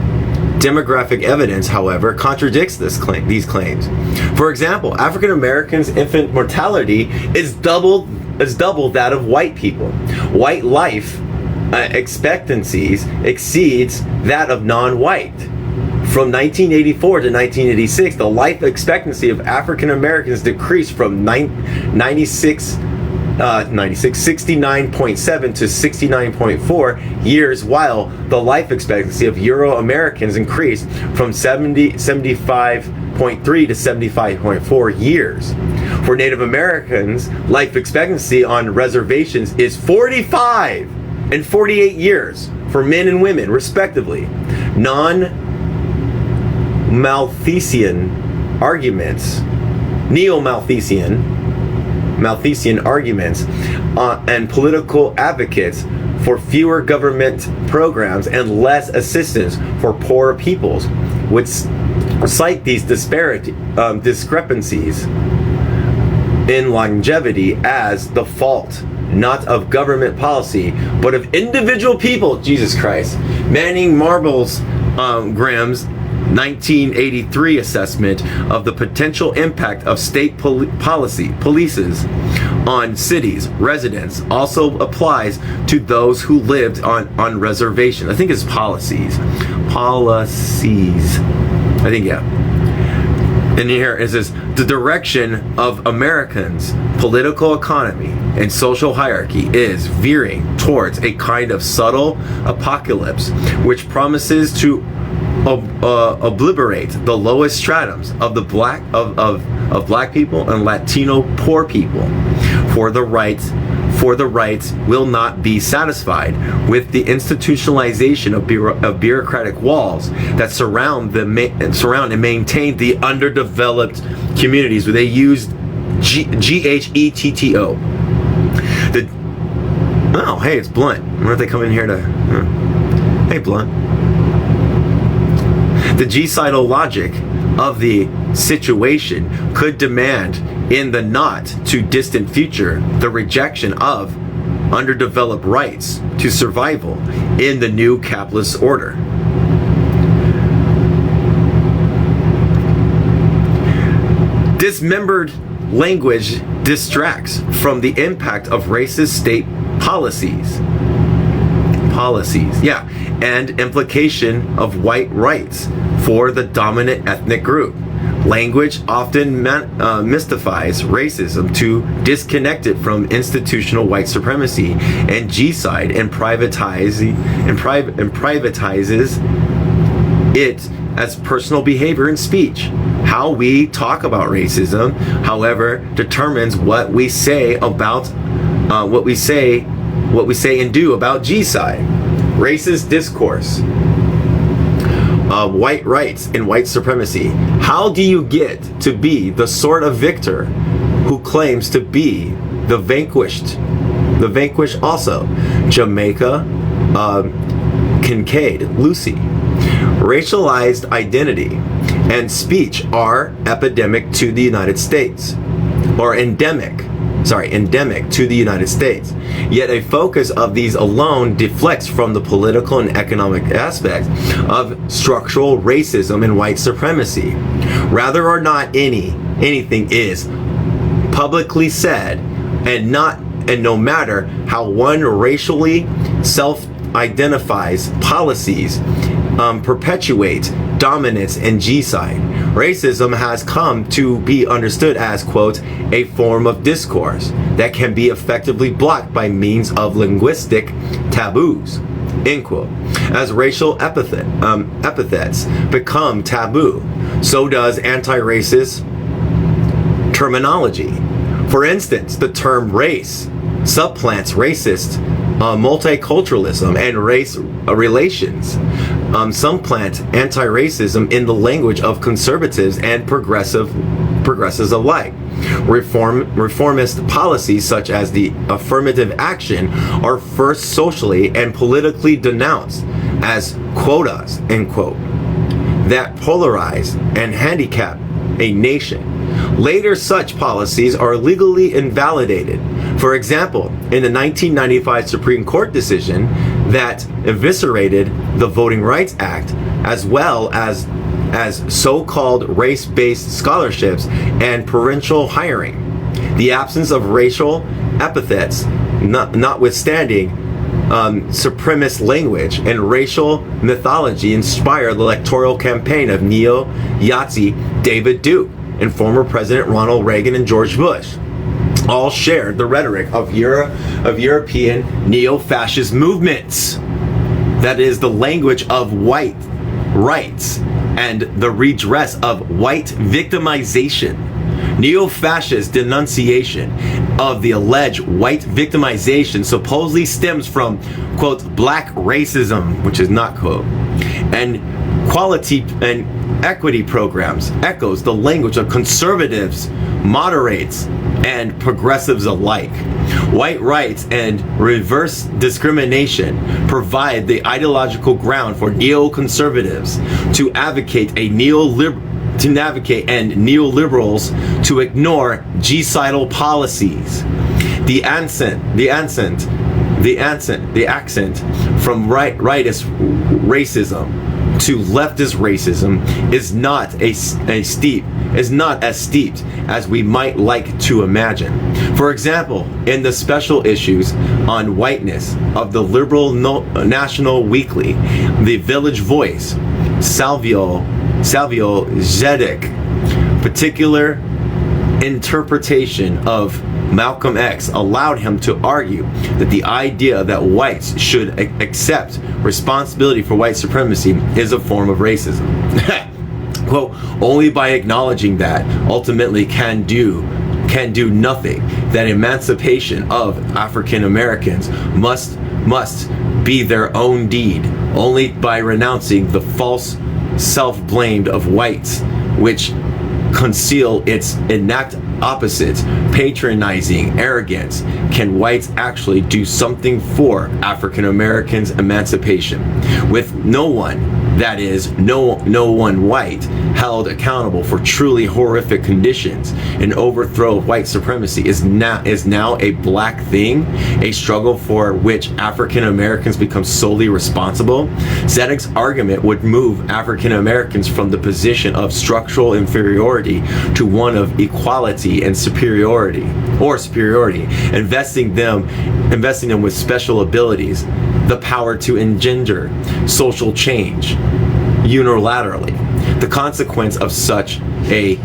however, contradicts these claims. For example, African Americans' infant mortality is double that of white people. White life expectancies exceeds that of non-white. From 1984 to 1986, the life expectancy of African Americans decreased from 69.7 to 69.4 years, while the life expectancy of Euro Americans increased from 75.3 to 75.4 years. For Native Americans, life expectancy on reservations is 45 and 48 years for men and women, respectively. Neo-Malthusian Malthusian arguments and political advocates for fewer government programs and less assistance for poorer peoples, would cite these discrepancies in longevity as the fault not of government policy but of individual people. Jesus Christ. Manning Marbles Graham's 1983 assessment of the potential impact of state policies on cities residents also applies to those who lived on reservations. I think it's policies. I think, yeah. And here it says, the direction of Americans' political economy and social hierarchy is veering towards a kind of subtle apocalypse which promises to obliterate the lowest stratums of the black people and Latino poor people. For the right will not be satisfied with the institutionalization of bureaucratic walls that surround and maintain the underdeveloped communities where they use GHETTO. Oh, hey, it's Blunt. I wonder if they come in here to... Hey, Blunt. The genocidal logic of the situation could demand in the not too distant future the rejection of underdeveloped rights to survival in the new capitalist order. Dismembered language distracts from the impact of racist state policies, and implication of white rights for the dominant ethnic group. Language often mystifies racism to disconnect it from institutional white supremacy and G-side and privatizes it as personal behavior and speech. How we talk about racism, however, determines what we say about what we say and do about G-side. Racist discourse. White rights and white supremacy. How do you get to be the sort of victor who claims to be the vanquished? The vanquished also. Jamaica, Kincaid, Lucy. Racialized identity and speech are epidemic to the United States, or endemic to the United States. Yet a focus of these alone deflects from the political and economic aspects of structural racism and white supremacy. Rather or not anything is publicly said, and no matter how one racially self-identifies, policies perpetuate dominance and G-side. Racism has come to be understood as, quote, a form of discourse that can be effectively blocked by means of linguistic taboos, end quote. As racial epithets become taboo, so does anti-racist terminology. For instance, the term race supplants racist multiculturalism and race relations. Some plant anti-racism in the language of conservatives and progressives alike. Reformist policies such as the affirmative action are first socially and politically denounced as quotas, end quote, that polarize and handicap a nation. Later, such policies are legally invalidated. For example, in the 1995 Supreme Court decision that eviscerated the Voting Rights Act, as well as so-called race-based scholarships and parental hiring. The absence of racial epithets, notwithstanding supremacist language and racial mythology, inspired the electoral campaign of neo-Nazi David Duke and former President Ronald Reagan and George Bush. All shared the rhetoric of European neo-fascist movements. That is the language of white rights and the redress of white victimization. Neo-fascist denunciation of the alleged white victimization supposedly stems from, quote, black racism, which is not quote, and equity programs echoes the language of conservatives, moderates, and progressives alike. White rights and reverse discrimination provide the ideological ground for neoconservatives to advocate and neoliberals to ignore genocidal policies. The accent from rightist racism to leftist racism is not as steeped as we might like to imagine. For example, in the special issues on whiteness of the liberal National Weekly, The Village Voice, Salvio Zedek, particular interpretation of Malcolm X allowed him to argue that the idea that whites should accept responsibility for white supremacy is a form of racism. Quote, only by acknowledging that ultimately can do nothing, that emancipation of African Americans must be their own deed, only by renouncing the false self-blamed of whites, which conceal its exact opposite, patronizing arrogance, can whites actually do something for African Americans' emancipation, with no one, that is, no one white, held accountable for truly horrific conditions. An overthrow of white supremacy is now a black thing, a struggle for which African Americans become solely responsible. Zedek's argument would move African Americans from the position of structural inferiority to one of equality and superiority, investing them with special abilities, the power to engender social change unilaterally. The consequence of such a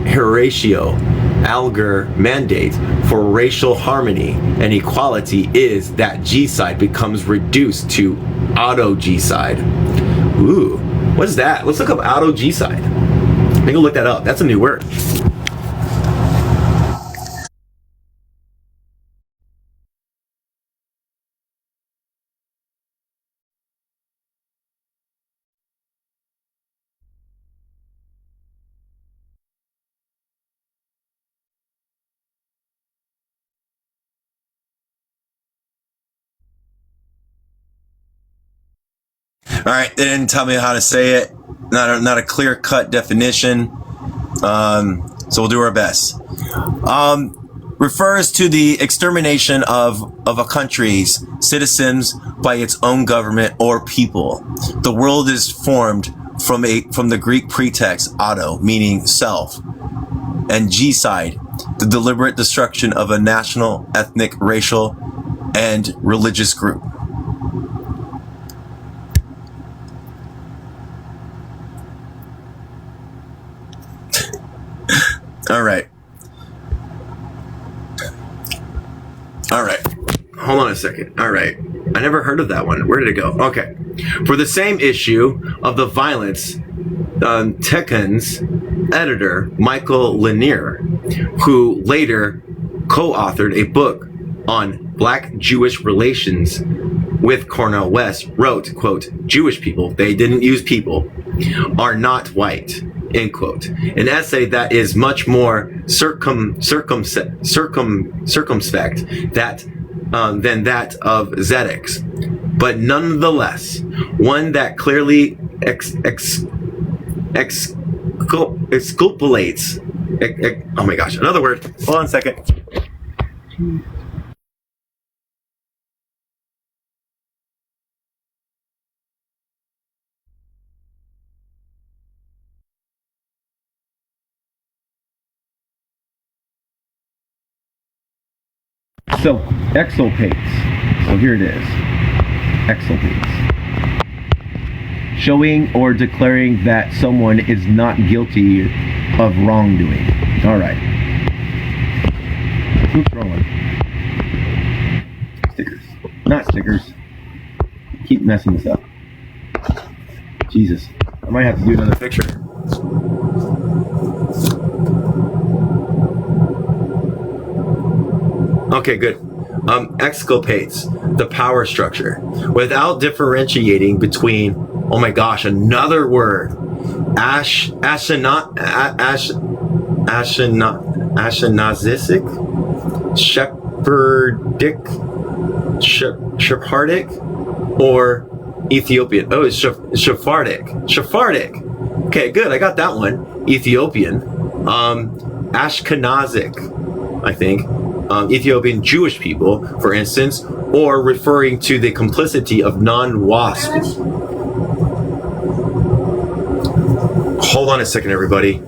Horatio Alger mandate for racial harmony and equality is that G-side becomes reduced to auto-G-side. Ooh, what is that? Let's look up auto-G-side. Maybe look that up. That's a new word. All right, they didn't tell me how to say it. Not a clear-cut definition. So we'll do our best. Refers to the extermination of a country's citizens by its own government or people. The world is formed from the Greek pretext auto, meaning self, and G-side, the deliberate destruction of a national, ethnic, racial, and religious group. All right. Hold on a second. All right. I never heard of that one. Where did it go? Okay. For the same issue of the violence, Tekken's editor, Michael Lanier, who later co-authored a book on Black-Jewish relations with Cornel West, wrote, quote, Jewish people, they didn't use people, are not white, end quote. An essay that is much more circumspect than that of Zedek's, but nonetheless, one that clearly exculpates. Oh my gosh, another word. Hold on a second. So, exculpates. So here it is. Exculpates. Showing or declaring that someone is not guilty of wrongdoing. All right. Oops, wrong one. Stickers. Not stickers. Keep messing this up. Jesus. I might have to do another picture. Okay, good. Exculpates the power structure without differentiating between, oh my gosh, another word, Ashkenazic, Sephardic, or Ethiopian. Oh, it's Sephardic. Okay, good. I got that one. Ethiopian. Ashkenazic, I think. Ethiopian Jewish people, for instance, or referring to the complicity of non-WASP. Hold on a second, everybody.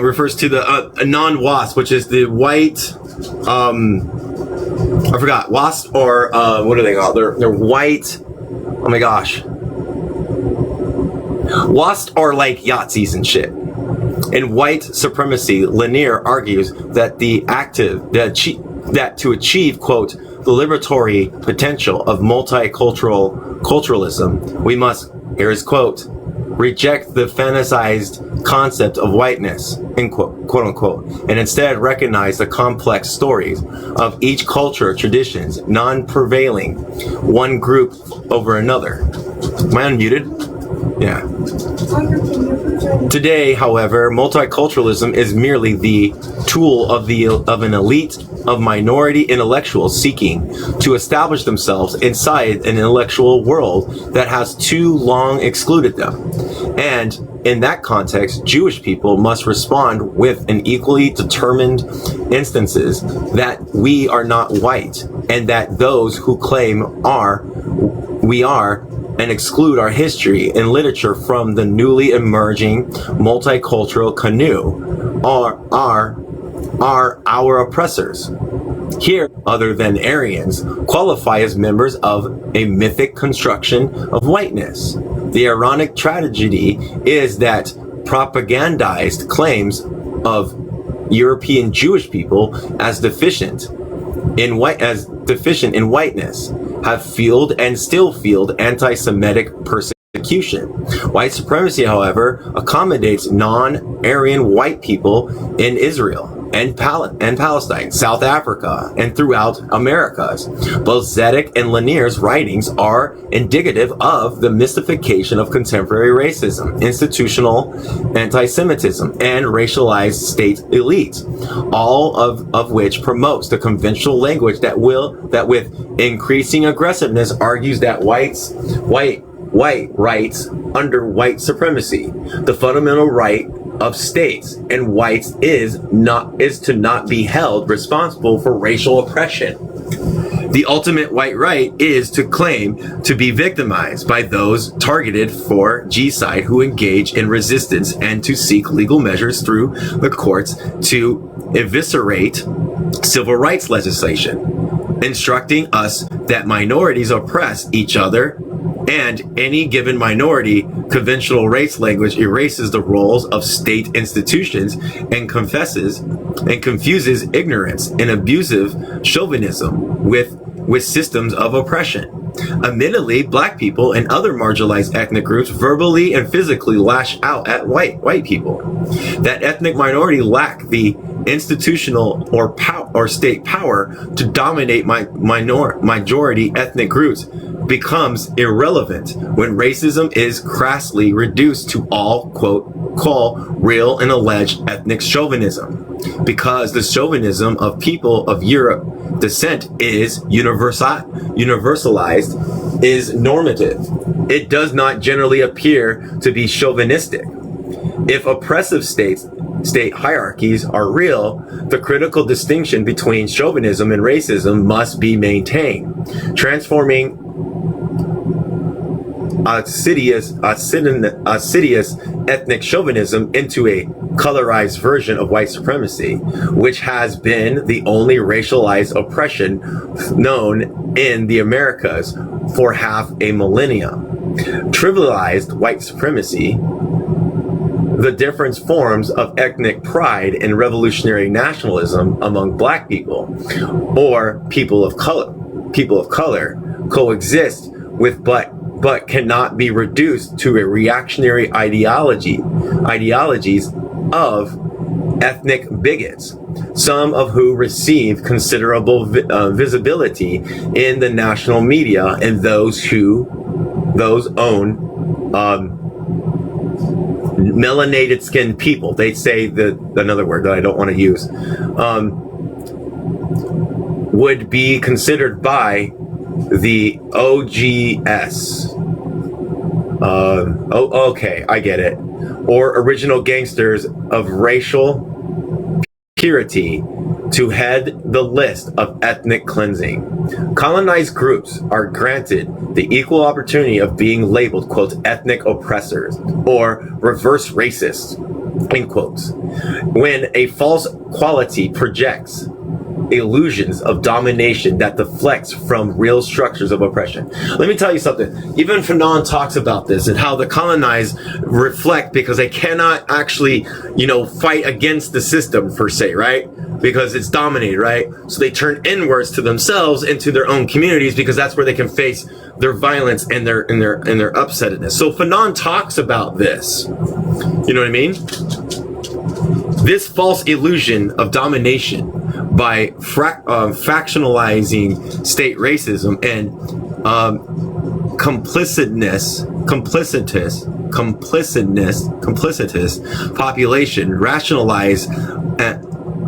Refers to the non-WASP, which is the white, I forgot, WASP, or what are they called? They're white, oh my gosh. WASP are like Yahtzees and shit. In white supremacy, Lanier argues that that to achieve, quote, the liberatory potential of multiculturalism, we must, here is quote, reject the fantasized concept of whiteness, end quote, quote unquote, and instead recognize the complex stories of each culture, traditions, non-prevailing one group over another. Am I unmuted? Yeah. Today, however, multiculturalism is merely the tool of an elite of minority intellectuals seeking to establish themselves inside an intellectual world that has too long excluded them. And in that context, Jewish people must respond with an equally determined instances that we are not white, and that those who claim we are, and exclude our history and literature from the newly emerging multicultural canoe are our oppressors. Here, other than Aryans, qualify as members of a mythic construction of whiteness. The ironic tragedy is that propagandized claims of European Jewish people as deficient in whiteness have fueled and still fueled anti-Semitic persecution. White supremacy, however, accommodates non-Aryan white people in Israel and Palestine, South Africa, and throughout Americas. Both Zedek and Lanier's writings are indicative of the mystification of contemporary racism, institutional anti-Semitism, and racialized state elites, all of which promotes the conventional language that with increasing aggressiveness argues that white rights under white supremacy, the fundamental right of states and whites is to not be held responsible for racial oppression. The ultimate white right is to claim to be victimized by those targeted for genocide who engage in resistance and to seek legal measures through the courts to eviscerate civil rights legislation, instructing us that minorities oppress each other, and any given minority, conventional race language erases the roles of state institutions and confuses ignorance and abusive chauvinism with systems of oppression. Admittedly, black people and other marginalized ethnic groups verbally and physically lash out at white people. That ethnic minority lack the institutional or state power to dominate majority ethnic groups becomes irrelevant when racism is crassly reduced to all, quote, call real and alleged ethnic chauvinism, because the chauvinism of people of Europe descent is universalized, is normative. It does not generally appear to be chauvinistic. If oppressive state hierarchies are real, the critical distinction between chauvinism and racism must be maintained, transforming assiduous ethnic chauvinism into a colorized version of white supremacy, which has been the only racialized oppression known in the Americas for half a millennium. Trivialized white supremacy, the different forms of ethnic pride and revolutionary nationalism among black people or people of color coexist with but but cannot be reduced to a reactionary ideologies of ethnic bigots, some of who receive considerable visibility in the national media, and those own melanated skinned people. They say another word that I don't want to use, would be considered by the OGS. Okay, I get it. Or original gangsters of racial purity to head the list of ethnic cleansing. Colonized groups are granted the equal opportunity of being labeled, quote, ethnic oppressors or reverse racists, end quotes, when a false quality projects illusions of domination that deflects from real structures of oppression. Let me tell you something. Even Fanon talks about this and how the colonized reflect because they cannot actually, fight against the system per se, right? Because it's dominated, right? So they turn inwards to themselves and to their own communities because that's where they can face their violence and their upsetness. So Fanon talks about this. You know what I mean? This false illusion of domination by factionalizing state racism and complicitous population rationalize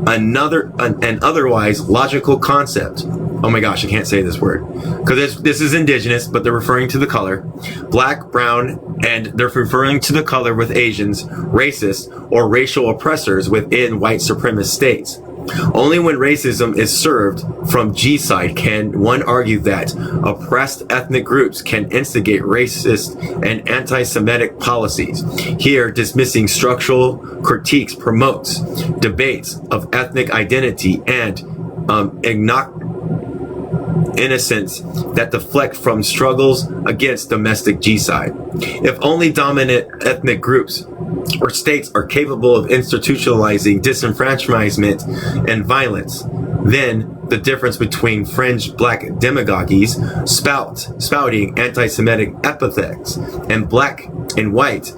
an otherwise logical concept. Oh my gosh, I can't say this word because this is indigenous, but they're referring to the color black, brown, and they're referring to the color with Asians, racists, or racial oppressors within white supremacist states. Only when racism is served from G side can one argue that oppressed ethnic groups can instigate racist and anti-Semitic policies. Here, dismissing structural critiques promotes debates of ethnic identity and innocence that deflect from struggles against domestic G-side. If only dominant ethnic groups or states are capable of institutionalizing disenfranchisement and violence, then the difference between fringe black demagogues spouting anti-Semitic epithets and black and white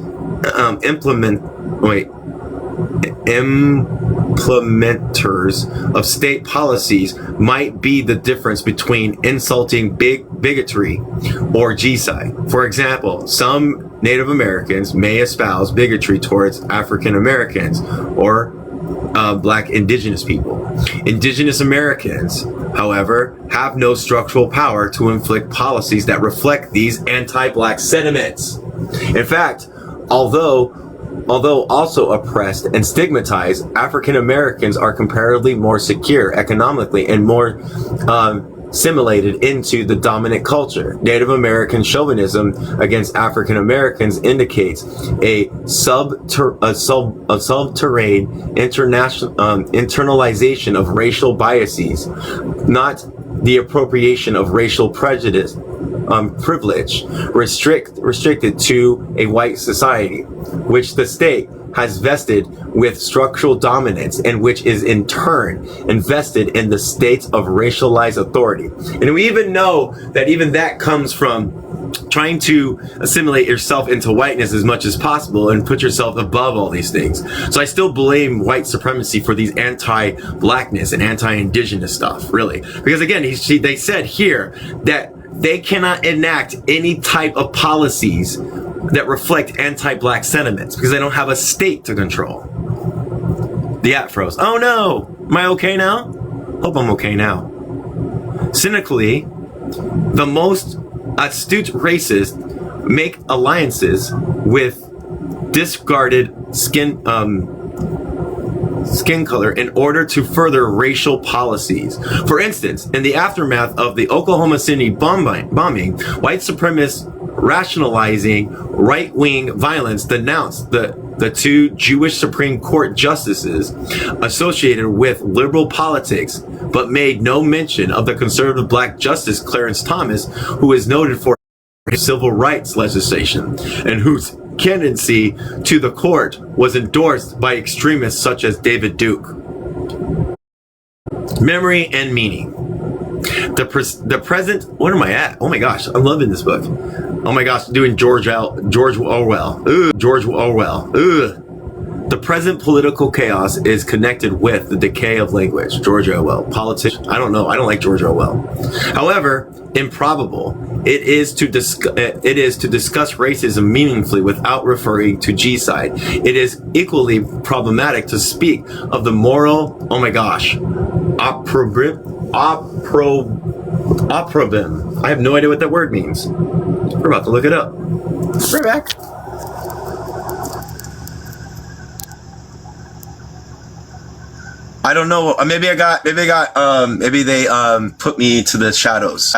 implementers of state policies might be the difference between insulting bigotry or G-side. For example, some Native Americans may espouse bigotry towards African Americans or black indigenous people. Indigenous Americans, however, have no structural power to inflict policies that reflect these anti-black sentiments. In fact, although also oppressed and stigmatized, African Americans are comparatively more secure economically and more assimilated into the dominant culture. Native American chauvinism against African Americans indicates a subterranean internalization of racial biases, not the appropriation of racial prejudice, privilege restricted to a white society, which the state has vested with structural dominance and which is in turn invested in the states of racialized authority. And we even know that even that comes from trying to assimilate yourself into whiteness as much as possible and put yourself above all these things. So I still blame white supremacy for these anti-blackness and anti-indigenous stuff, really. Because again, they said here that they cannot enact any type of policies that reflect anti-black sentiments because they don't have a state to control. The app froze. Oh no! Am I okay now? Hope I'm okay now. Cynically, the most astute racists make alliances with discarded skin color in order to further racial policies. For instance, in the aftermath of the Oklahoma City bombing, white supremacists rationalizing right-wing violence denounced the two Jewish Supreme Court justices associated with liberal politics, but made no mention of the conservative black justice Clarence Thomas, who is noted for his civil rights legislation and whose candidacy to the court was endorsed by extremists such as David Duke. Memory and meaning. The present. What am I at? Oh my gosh, I'm loving this book. Oh my gosh, doing George Orwell. Ugh, George Orwell. Ugh. The present political chaos is connected with the decay of language. George Orwell, politician. I don't know. I don't like George Orwell. However, improbable it is to discuss racism meaningfully without referring to G-side. It is equally problematic to speak of the moral. Oh my gosh, opprobrium. I have no idea what that word means. We're about to look it up. Right back. I don't know. Maybe they put me to the shadows.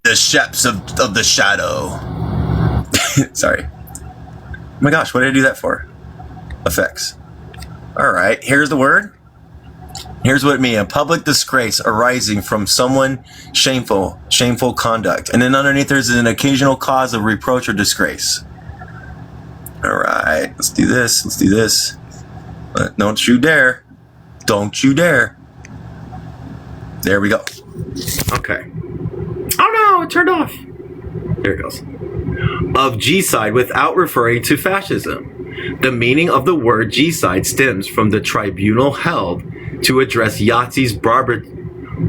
The sheps of the shadow. Sorry. Oh my gosh, what did I do that for? Effects. All right, here's the word. Here's what it means: a public disgrace arising from someone shameful conduct. And then underneath there's an occasional cause of reproach or disgrace. All right, let's do this. Don't you dare. There we go. Okay. Oh no, it turned off. There it goes. Of G-side without referring to fascism. The meaning of the word G-side stems from the tribunal held to address Yazdi's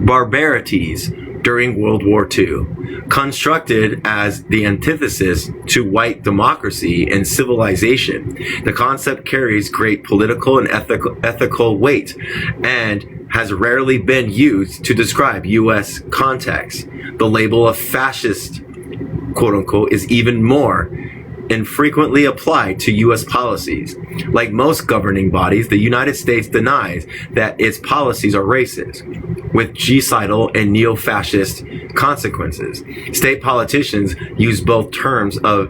barbarities during World War II, constructed as the antithesis to white democracy and civilization. The concept carries great political and ethical weight and has rarely been used to describe U.S. context. The label of fascist, quote unquote, is even more infrequently applied to U.S. policies. Like most governing bodies, the United States denies that its policies are racist, with genocidal and neo-fascist consequences. State politicians use both terms of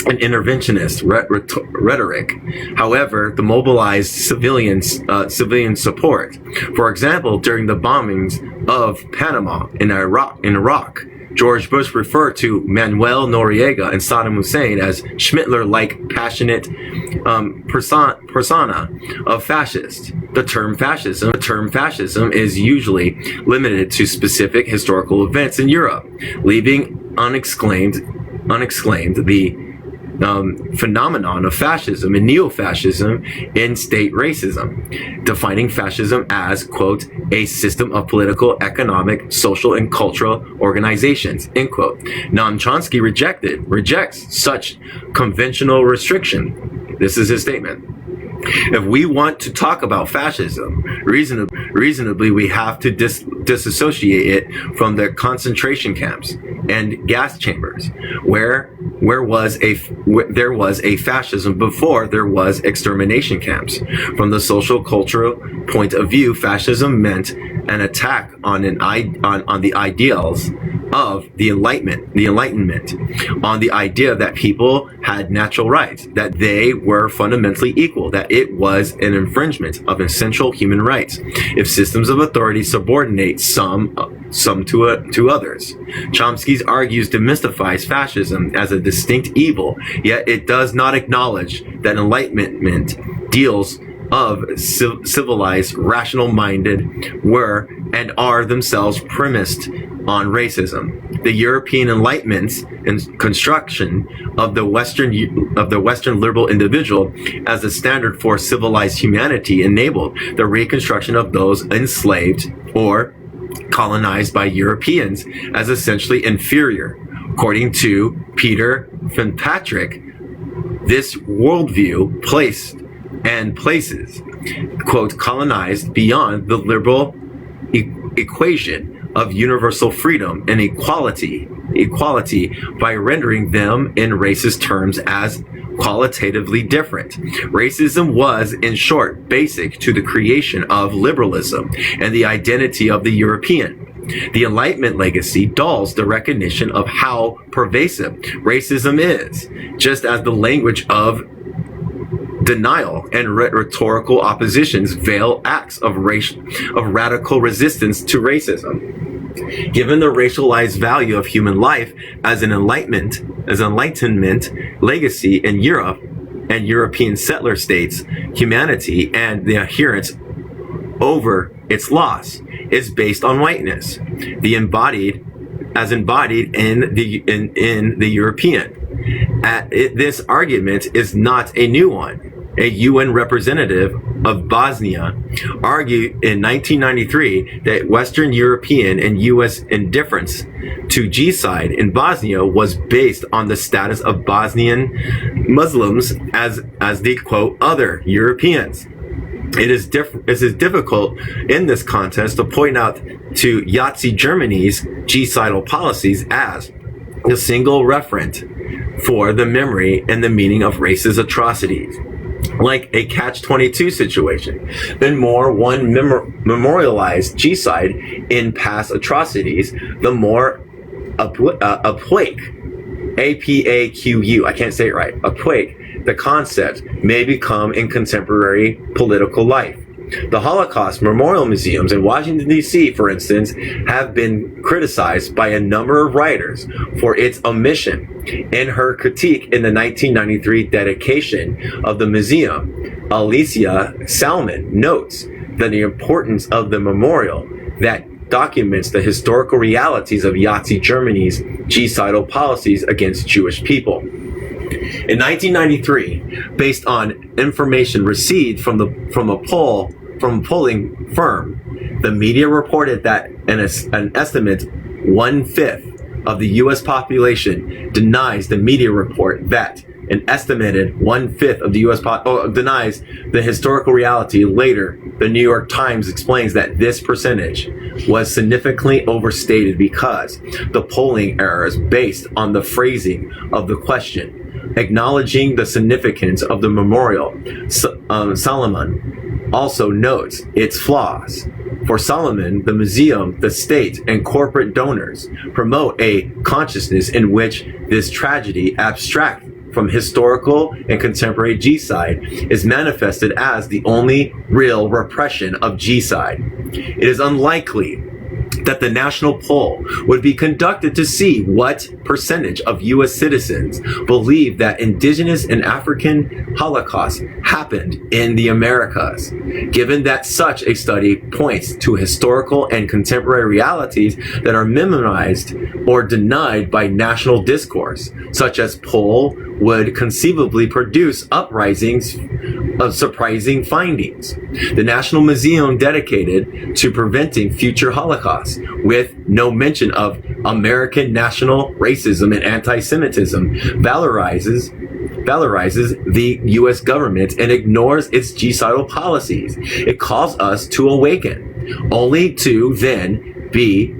an interventionist rhetoric. However, the mobilized civilian support. For example, during the bombings of Panama in Iraq, George Bush referred to Manuel Noriega and Saddam Hussein as Schmittler-like passionate persona of fascist. The term fascism is usually limited to specific historical events in Europe, leaving unexclaimed the phenomenon of fascism and neo-fascism in state racism, defining fascism as, quote, a system of political, economic, social, and cultural organizations, end quote. Noam Chomsky rejects such conventional restriction. This is his statement. If we want to talk about fascism reasonably, we have to disassociate it from the concentration camps and gas chambers, where there was a fascism before there was extermination camps. From the social cultural point of view, fascism meant an attack on the ideals of the Enlightenment, on the idea that people had natural rights, that they were fundamentally equal, that it was an infringement of essential human rights if systems of authority subordinate some to others. Chomsky argues demystifies fascism as a distinct evil, yet it does not acknowledge that Enlightenment deals of civilized, rational-minded were and are themselves premised on racism. The European Enlightenment's and construction of the Western liberal individual as a standard for civilized humanity enabled the reconstruction of those enslaved or colonized by Europeans as essentially inferior. According to Peter Fitzpatrick, this worldview places, quote, colonized beyond the liberal equation of universal freedom and equality by rendering them in racist terms as qualitatively different. Racism was, in short, basic to the creation of liberalism and the identity of the European. The Enlightenment legacy dulls the recognition of how pervasive racism is, just as the language of denial and rhetorical oppositions veil acts of radical resistance to racism. Given the racialized value of human life as an enlightenment legacy in Europe and European settler states, humanity and the adherence over its loss is based on whiteness, embodied in the European. This argument is not a new one. A UN representative of Bosnia argued in 1993 that Western European and U.S. indifference to G-side in Bosnia was based on the status of Bosnian Muslims as the, quote, other Europeans. It is difficult in this context to point out to Nazi Germany's genocidal policies as the single referent for the memory and the meaning of racist atrocities, like a catch-22 situation. Then one memorialized genocide in past atrocities, the more apquake, A-P-A-Q-U, I can't say it right, apquake, the concept may become in contemporary political life. The Holocaust Memorial Museums in Washington, D.C., for instance, have been criticized by a number of writers for its omission. In her critique in the 1993 dedication of the museum, Alicia Salmon notes that the importance of the memorial that documents the historical realities of Nazi Germany's genocidal policies against Jewish people. In 1993, based on information received from a polling firm, the media reported that an estimate 1/5 of the U.S. population denies the media report that an estimated 1/5 of the U.S. denies the historical reality. Later, the New York Times explains that this percentage was significantly overstated because the polling error is based on the phrasing of the question. Acknowledging the significance of the memorial, Salomon also notes its flaws. For Solomon, the museum, the state, and corporate donors promote a consciousness in which this tragedy, abstract from historical and contemporary G-side, is manifested as the only real repression of G-side. It is unlikely that the national poll would be conducted to see what percentage of U.S. citizens believe that indigenous and African Holocaust happened in the Americas. Given that such a study points to historical and contemporary realities that are minimized or denied by national discourse, such as poll would conceivably produce uprisings of surprising findings. The National Museum dedicated to preventing future Holocausts, with no mention of American national racism and anti-Semitism, valorizes the U.S. government and ignores its genocidal policies. It calls us to awaken, only to then be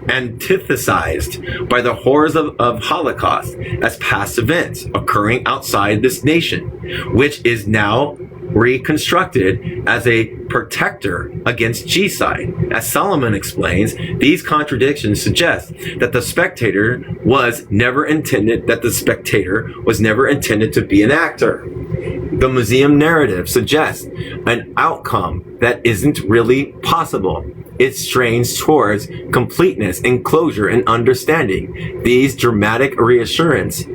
antithesis by the horrors of Holocaust as past events occurring outside this nation, which is now reconstructed as a protector against G-side. As Solomon explains, these contradictions suggest that the spectator was never intended to be an actor. The museum narrative suggests an outcome that isn't really possible. It strains towards completeness and closure and understanding. These dramatic reassurances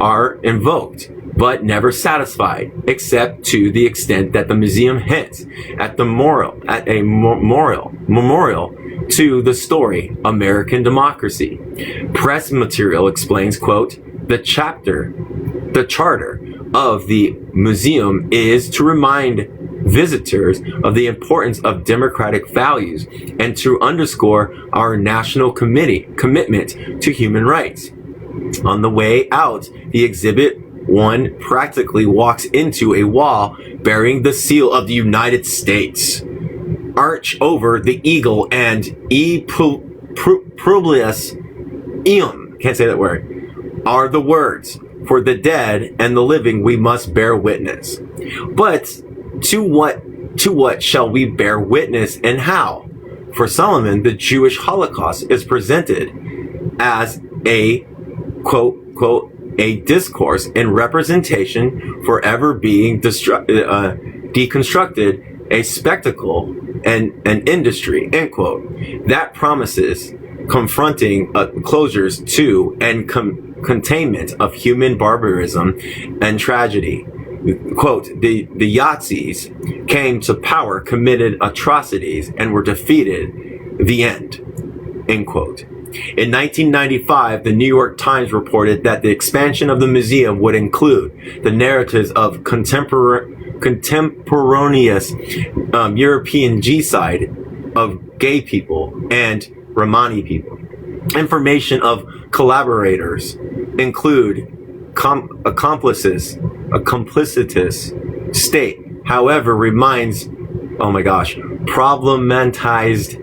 are invoked, but never satisfied, except to the extent that the museum hints at a memorial to the story American democracy. Press material explains, quote, the charter of the museum is to remind visitors of the importance of democratic values and to underscore our national commitment to human rights. On the way out, the exhibit one practically walks into a wall bearing the seal of the United States. Arch over the eagle and E Publius Eum, can't say that word, are the words, for the dead and the living we must bear witness. But to what shall we bear witness and how? For Solomon, the Jewish Holocaust is presented as a quote, a discourse and representation forever being deconstructed, a spectacle and an industry, end quote, that promises confronting closures to and containment of human barbarism and tragedy. Quote, the Yazidis came to power, committed atrocities, and were defeated. The end. End quote. In 1995, the New York Times reported that the expansion of the museum would include the narratives of contemporaneous European genocide of gay people and Romani people. Information of collaborators include a complicitous state, however, remains, oh my gosh, problematized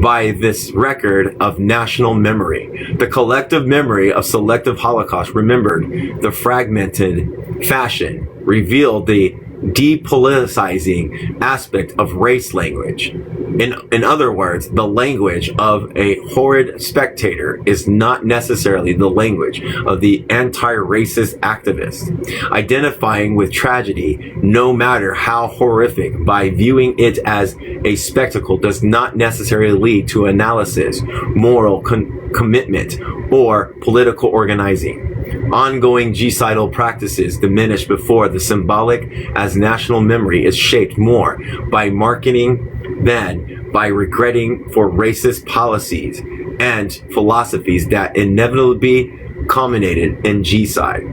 by this record of national memory. The collective memory of selective Holocaust remembered the fragmented fashion, revealed the depoliticizing aspect of race language. In other words, the language of a horrid spectator is not necessarily the language of the anti-racist activist. Identifying with tragedy, no matter how horrific, by viewing it as a spectacle does not necessarily lead to analysis, moral commitment, or political organizing. Ongoing genocidal practices diminish before the symbolic as national memory is shaped more by marketing than by regretting for racist policies and philosophies that inevitably culminated in genocide.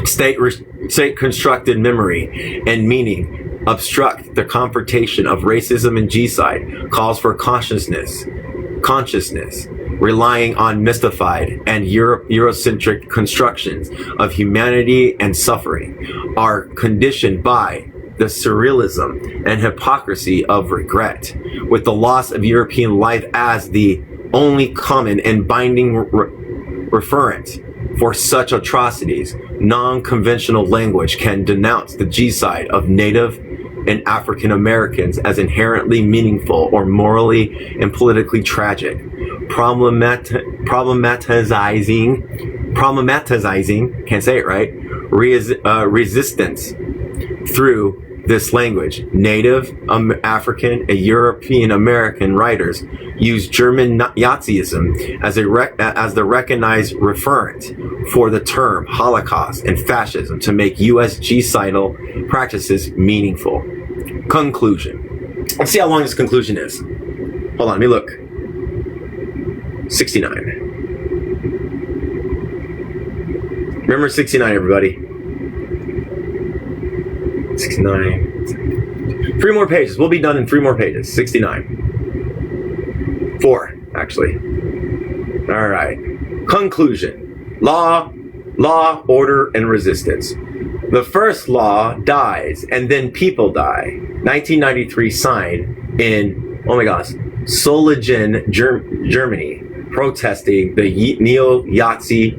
State-constructed memory and meaning obstruct the confrontation of racism and genocide, calls for consciousness, relying on mystified and Eurocentric constructions of humanity and suffering, are conditioned by the surrealism and hypocrisy of regret, with the loss of European life as the only common and binding referent for such atrocities. Non-conventional language can denounce the genocide of Native and African Americans as inherently meaningful or morally and politically tragic, problematizing, can't say it right, resistance through this language. Native African and European American writers use German Nazism as the recognized referent for the term Holocaust and fascism to make U.S. genocidal practices meaningful. Conclusion. Let's see how long this conclusion is. Hold on, let me look. 69. Remember 69, everybody. 69. 3 more pages. We'll be done in 3 more pages. 69. 4, actually. All right. Conclusion. Law, order, and resistance. The first law dies, and then people die. 1993 signed in, oh my gosh, Solingen, Germany, protesting the neo-Nazi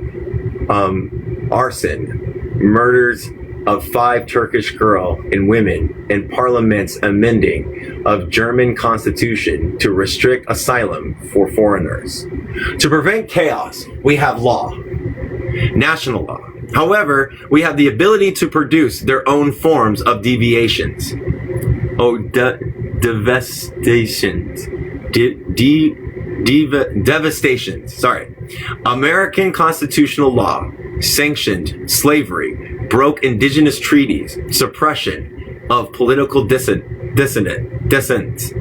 arson, murders of 5 Turkish girls and women, and Parliament's amending of German constitution to restrict asylum for foreigners. To prevent chaos, we have law, national law. However, we have the ability to produce their own forms of deviations. Devastations. Sorry. American constitutional law sanctioned slavery, broke indigenous treaties, suppression of political dissents,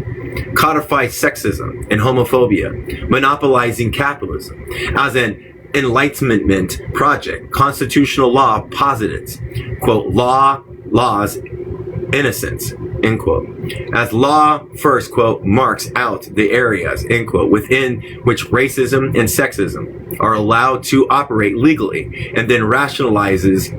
codified sexism and homophobia, monopolizing capitalism. As an Enlightenment project, constitutional law posits, quote, law's innocence, end quote. As law first, quote, marks out the areas, end quote, within which racism and sexism are allowed to operate legally, and then rationalizes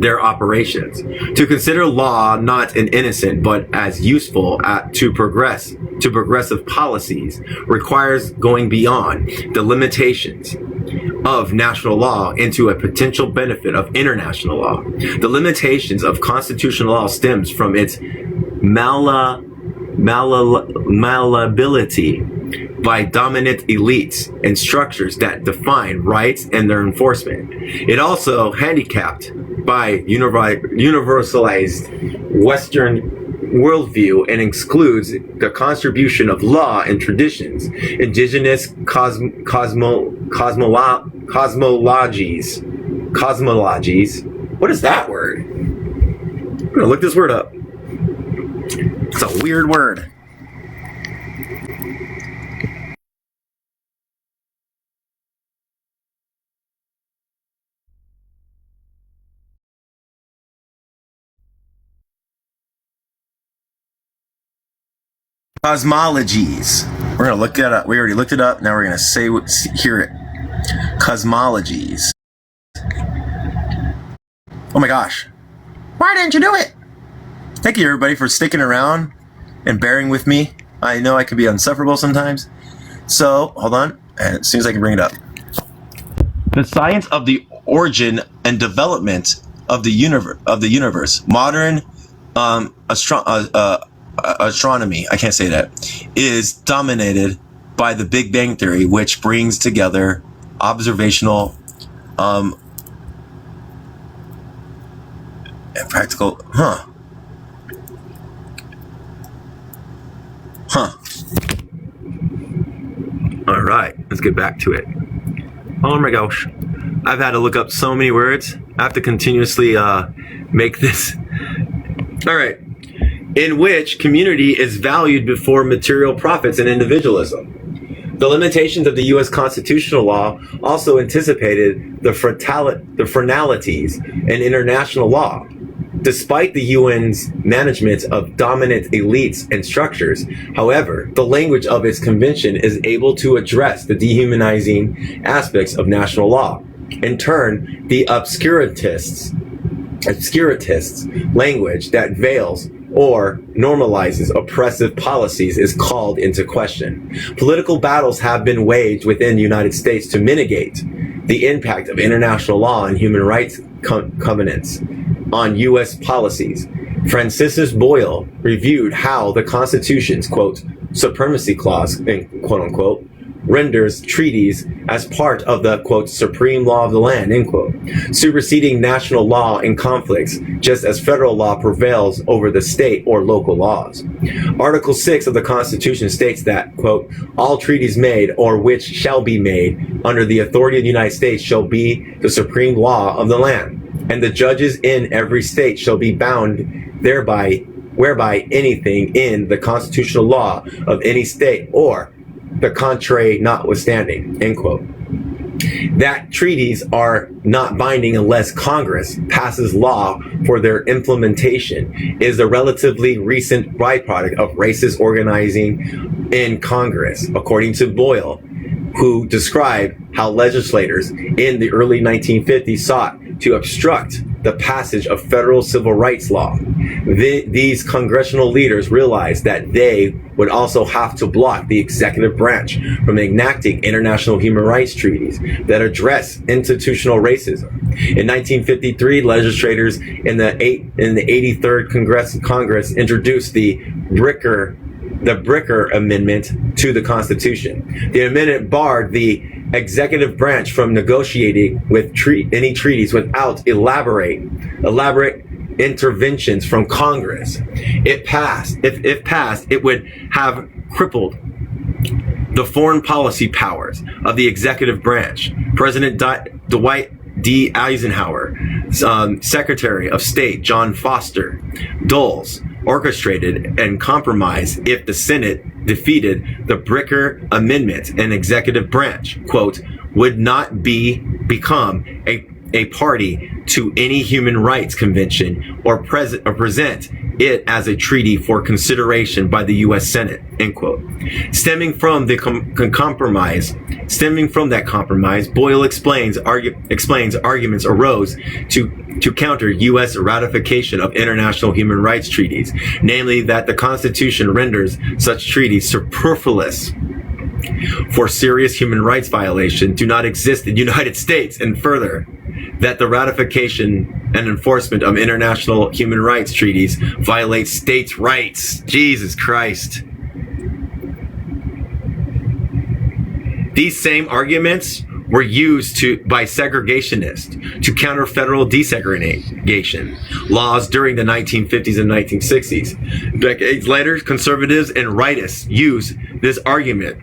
their operations. To consider law not an innocent but as useful to progressive policies requires going beyond the limitations of national law into a potential benefit of international law. The limitations of constitutional law stems from its malleability, by dominant elites and structures that define rights and their enforcement. It also handicapped by universalized Western worldview and excludes the contribution of law and traditions, indigenous cosmologies. What is that word? I'm gonna look this word up. It's a weird word. Cosmologies. We're gonna look that up. We already looked it up. Now we're gonna hear it. Cosmologies. Oh my gosh. Why didn't you do it? Thank you everybody for sticking around and bearing with me. I know I can be insufferable sometimes. So, hold on. As soon as I can bring it up. The science of the origin and development of the universe. Modern astronomy, I can't say that, is dominated by the Big Bang Theory, which brings together observational and practical, All right, let's get back to it. Oh my gosh. I've had to look up so many words. I have to continuously make this. All right. In which community is valued before material profits and individualism. The limitations of the U.S. constitutional law also anticipated the fraternalities in international law. Despite the UN's management of dominant elites and structures, however, the language of its convention is able to address the dehumanizing aspects of national law. In turn, the obscuratists language that veils or normalizes oppressive policies is called into question. Political battles have been waged within the United States to mitigate the impact of international law and human rights covenants on U.S. policies. Francis Boyle reviewed how the Constitution's, quote, supremacy clause, quote unquote, renders treaties as part of the, quote, supreme law of the land, end quote, superseding national law in conflicts, just as federal law prevails over the state or local laws. Article 6 of the Constitution states that, quote, all treaties made or which shall be made under the authority of the United States shall be the supreme law of the land, and the judges in every state shall be bound thereby, whereby anything in the constitutional law of any state or the contrary notwithstanding, end quote. That treaties are not binding unless Congress passes law for their implementation is a relatively recent byproduct of racist organizing in Congress, according to Boyle, who described how legislators in the early 1950s sought to obstruct the passage of federal civil rights law. These congressional leaders realized that they would also have to block the executive branch from enacting international human rights treaties that address institutional racism. In 1953, legislators in the 83rd Congress introduced the Bricker Amendment to the Constitution. The amendment barred the executive branch from negotiating with any treaties without elaborate interventions from Congress. If passed, it would have crippled the foreign policy powers of the executive branch. President Dwight D. Eisenhower, Secretary of State John Foster Dulles, orchestrated and compromised if the Senate defeated the Bricker Amendment and executive branch, quote, would not become a party to any human rights convention or present it as a treaty for consideration by the U.S. Senate, end quote. Stemming from that compromise, Boyle explains arguments arose to counter U.S. ratification of international human rights treaties, namely that the Constitution renders such treaties superfluous for serious human rights violation do not exist in the United States, and further, that the ratification and enforcement of international human rights treaties violates states' rights. Jesus Christ. These same arguments were used by segregationists to counter federal desegregation laws during the 1950s and 1960s. Decades later, conservatives and rightists use this argument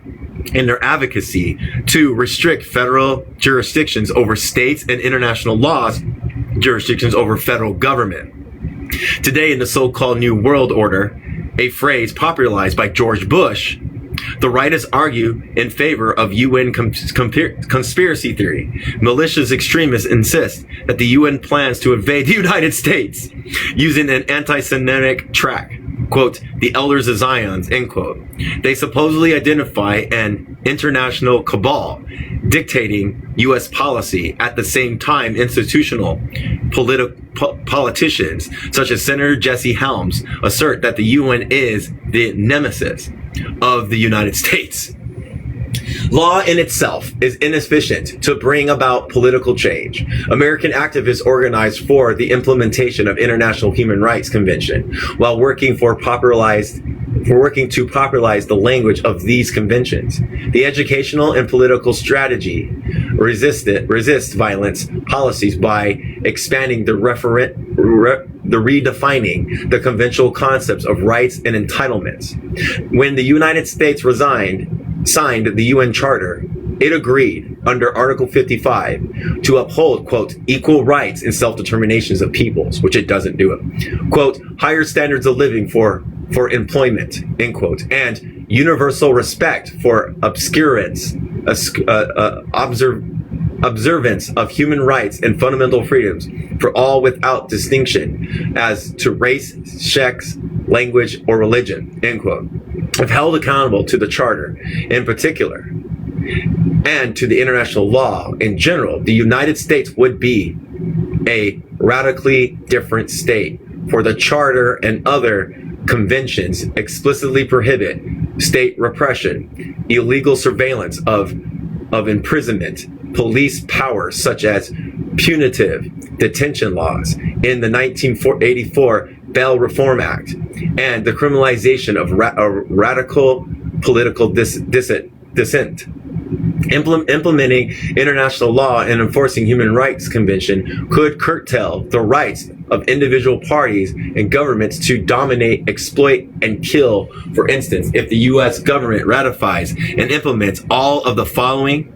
in their advocacy to restrict federal jurisdictions over states and international laws jurisdictions over federal government. Today, in the so-called New World Order, a phrase popularized by George Bush, the rightists argue in favor of UN conspiracy theory. Malicious extremists insist that the UN plans to invade the United States using an anti-Semitic track, quote, the elders of Zion, end quote. They supposedly identify an international cabal dictating U.S. policy. At the same time, institutional politicians such as Senator Jesse Helms assert that the UN is the nemesis of the United States. Law in itself is insufficient to bring about political change. American activists organized for the implementation of International Human Rights Convention while working to popularize the language of these conventions. The educational and political strategy resists violence policies by expanding redefining the conventional concepts of rights and entitlements. When the United States signed the UN Charter, it agreed under Article 55 to uphold, quote, equal rights and self-determinations of peoples, which it doesn't do it, quote, higher standards of living for employment, end quote, and universal respect for observance of human rights and fundamental freedoms for all without distinction as to race, sex, language, or religion, end quote. If held accountable to the Charter in particular and to the international law in general, the United States would be a radically different state. For the Charter and other conventions explicitly prohibit state repression, illegal surveillance of imprisonment, police powers such as punitive detention laws in the 1984 Bail Reform Act, and the criminalization of radical political dissent. Implementing international law and enforcing human rights convention could curtail the rights of individual parties and governments to dominate, exploit, and kill. For instance, if the U.S. government ratifies and implements all of the following: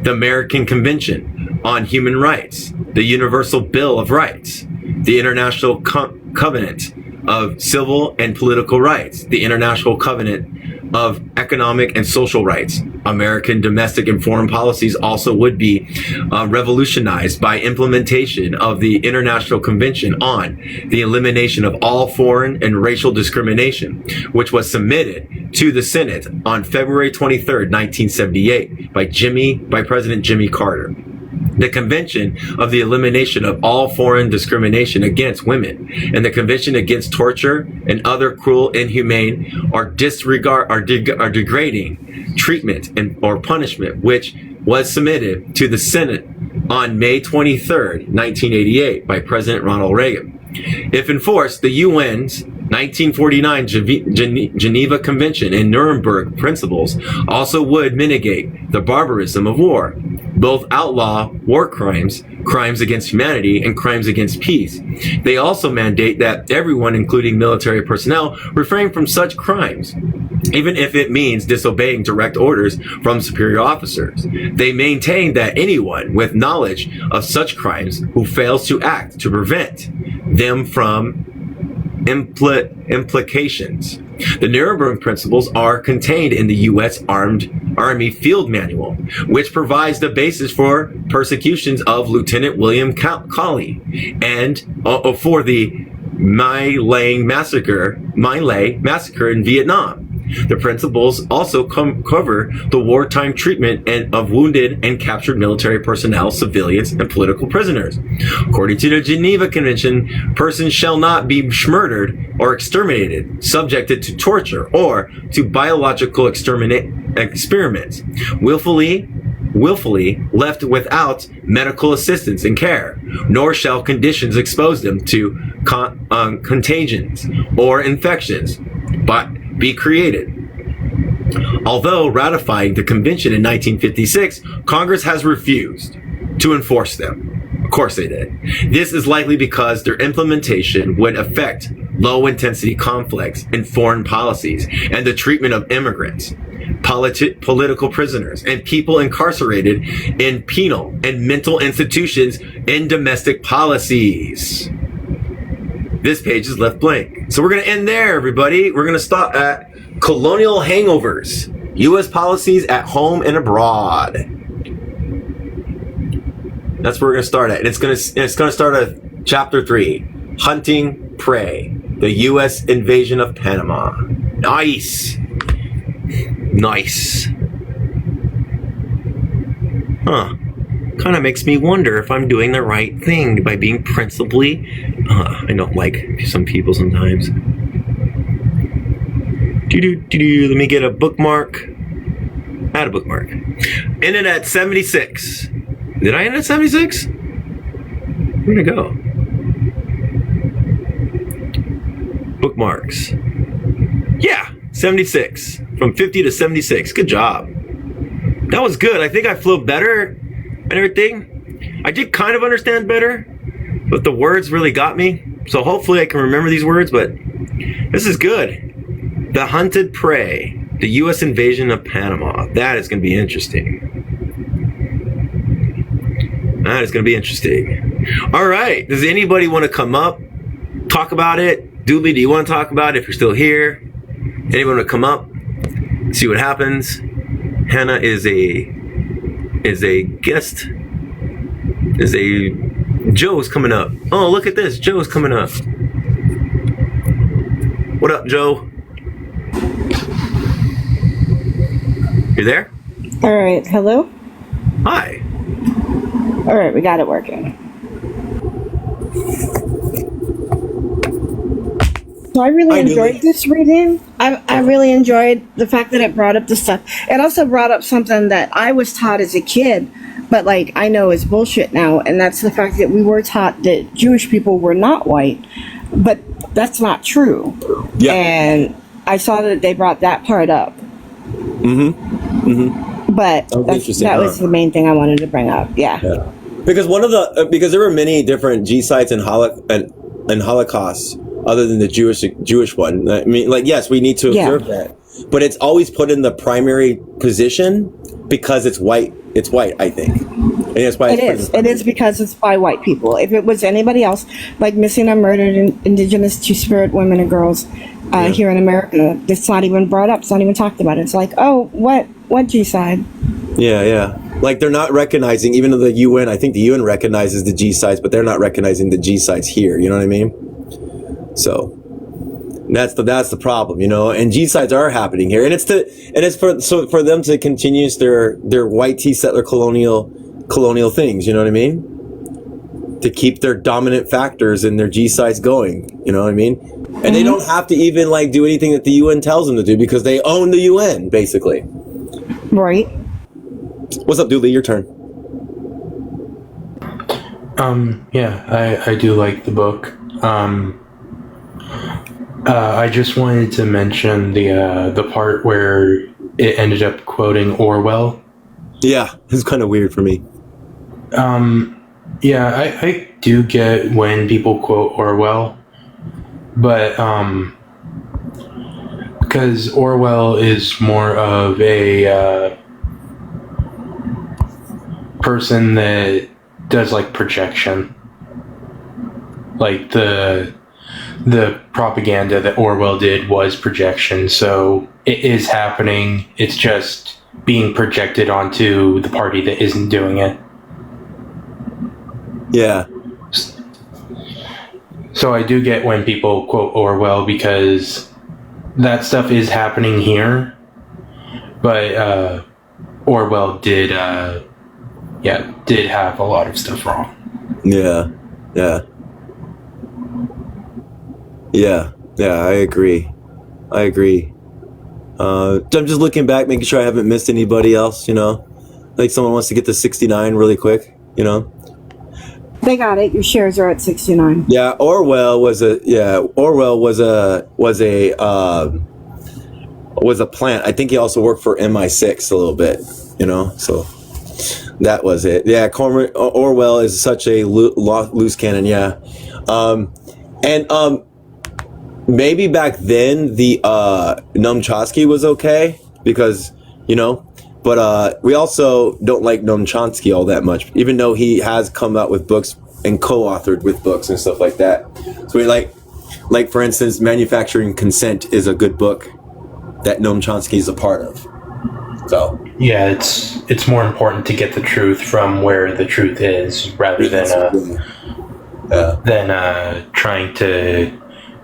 the American Convention on Human Rights, the Universal Bill of Rights, the International Covenant of Civil and Political Rights, the International Covenant of Economic and Social Rights. American domestic and foreign policies also would be revolutionized by implementation of the International Convention on the Elimination of All Foreign and Racial Discrimination, which was submitted to the Senate on February 23rd, 1978 by President Jimmy Carter. The Convention of the Elimination of All Foreign Discrimination Against Women and the Convention Against Torture and Other Cruel, Inhumane, or Degrading Treatment or Punishment, which was submitted to the Senate on May 23rd, 1988 by President Ronald Reagan. If enforced, the UN's 1949 Geneva Convention and Nuremberg Principles also would mitigate the barbarism of war. Both outlaw war crimes, crimes against humanity, and crimes against peace. They also mandate that everyone, including military personnel, refrain from such crimes, even if it means disobeying direct orders from superior officers. They maintain that anyone with knowledge of such crimes who fails to act to prevent them from implications. The Nuremberg Principles are contained in the U.S. Army Field Manual, which provides the basis for persecutions of Lieutenant William Cawley and for the My Lai massacre in Vietnam. The principles also cover the wartime treatment of wounded and captured military personnel, civilians, and political prisoners. According to the Geneva Convention, persons shall not be murdered or exterminated, subjected to torture, or to biological experiments, willfully left without medical assistance and care, nor shall conditions expose them to contagions or infections, but be created. Although ratifying the convention in 1956, Congress has refused to enforce them. Of course they did. This is likely because their implementation would affect low-intensity conflicts in foreign policies and the treatment of immigrants, political prisoners, and people incarcerated in penal and mental institutions in domestic policies. This page is left blank. So we're going to end there, everybody. We're going to stop at colonial hangovers, U.S. policies at home and abroad. That's where we're going to start at. And it's going to start at chapter 3, hunting prey, the U.S. invasion of Panama. Nice. Nice. Huh. Kind of makes me wonder if I'm doing the right thing by being principally. I don't like some people sometimes. Let me get a bookmark. Add a bookmark. Ended at 76. Did I end at 76? Where'd it go? Bookmarks. Yeah, 76. From 50 to 76. Good job. That was good. I think I flew better and everything. I did kind of understand better, but the words really got me. So hopefully I can remember these words, but this is good. The hunted prey, the U.S. invasion of Panama. That is going to be interesting. That is going to be interesting. All right. Does anybody want to come up, talk about it? Dooley, do you want to talk about it if you're still here? Anyone want to come up, see what happens? Hannah is a guest. Joe's coming up. Oh, look at this. Joe's coming up. What up, Joe? You there? All right. Hello? Hi. All right. We got it working. So I really enjoyed this reading. I really enjoyed the fact that it brought up the stuff. It also brought up something that I was taught as a kid, but like I know is bullshit now, and that's the fact that we were taught that Jewish people were not white, but that's not true. Yeah. And I saw that they brought that part up. But that was the main thing I wanted to bring up. Yeah. Because because there were many different G sites and Holocausts other than the Jewish one. I mean, like, yes, we need to observe that, but it's always put in the primary position because it's white. It's white, I think. And that's why it is because it's by white people. If it was anybody else, like missing or murdered indigenous Two-Spirit women and girls here in America, it's not even brought up. It's not even talked about. It's like, oh, what G-side? Yeah. Like they're not recognizing, even though the UN, I think the UN recognizes the G sites, but they're not recognizing the G sites here. You know what I mean? So that's the problem, you know. And G sites are happening here, and it's for them to continue their white tea settler colonial things. You know what I mean? To keep their dominant factors and their G sites going. You know what I mean? And they don't have to even like do anything that the UN tells them to do because they own the UN basically. Right. What's up, Dooley? Your turn. Yeah, I do like the book. I just wanted to mention the part where it ended up quoting Orwell. Yeah, it's kind of weird for me. Yeah, I do get when people quote Orwell, but because Orwell is more of a person that does like projection, like the propaganda that Orwell did was projection, so it is happening. It's just being projected onto the party that isn't doing it. Yeah. So I do get when people quote Orwell because that stuff is happening here, but Orwell did have a lot of stuff wrong. Yeah, I agree. I'm just looking back, making sure I haven't missed anybody else, you know? Like someone wants to get to 69 really quick, you know? They got it. Your shares are at 69. Yeah, Orwell was a was a plant. I think he also worked for MI6 a little bit, you know, so that was it. Yeah, Orwell is such a loose cannon, yeah. Maybe back then the Noam Chomsky was okay because, you know, but we also don't like Noam Chomsky all that much, even though he has come out with books and co-authored with books and stuff like that. So we like for instance, Manufacturing Consent is a good book that Noam Chomsky is a part of. So yeah, it's more important to get the truth from where the truth is rather than trying to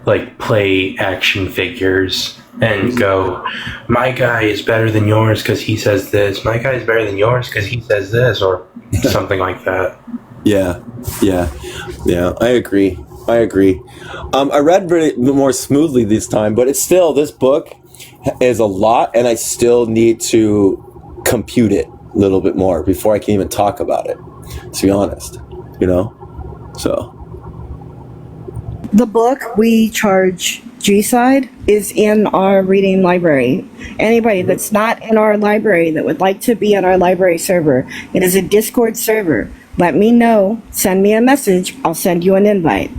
like play action figures and go, my guy is better than yours because he says this, my guy is better than yours because he says this, or something like that. Yeah, I agree. I read really more smoothly this time, but it's still, this book is a lot, and I still need to compute it a little bit more before I can even talk about it, to be honest, you know? So. The book we charge G-Side is in our reading library. Anybody that's not in our library that would like to be on our library server, it is a Discord server. Let me know. Send me a message. I'll send you an invite.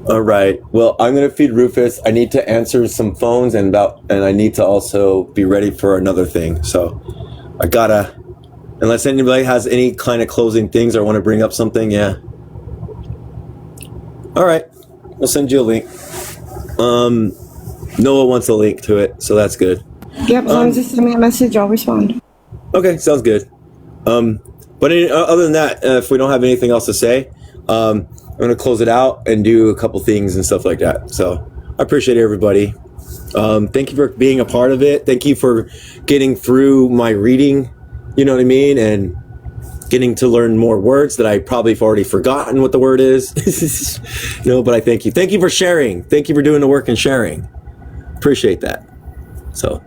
All right. Well, I'm going to feed Rufus. I need to answer some phones and I need to also be ready for another thing. So I gotta, unless anybody has any kind of closing things or want to bring up something. Yeah. All right. I'll send you a link. Noah wants a link to it, so that's good. Yep, as long as you send me a message, I'll respond. Okay, sounds good. But other than that, if we don't have anything else to say, I'm going to close it out and do a couple things and stuff like that. So I appreciate everybody. Thank you for being a part of it. Thank you for getting through my reading, you know what I mean? And getting to learn more words that I probably have already forgotten what the word is. No, but I thank you. Thank you for sharing. Thank you for doing the work and sharing. Appreciate that. So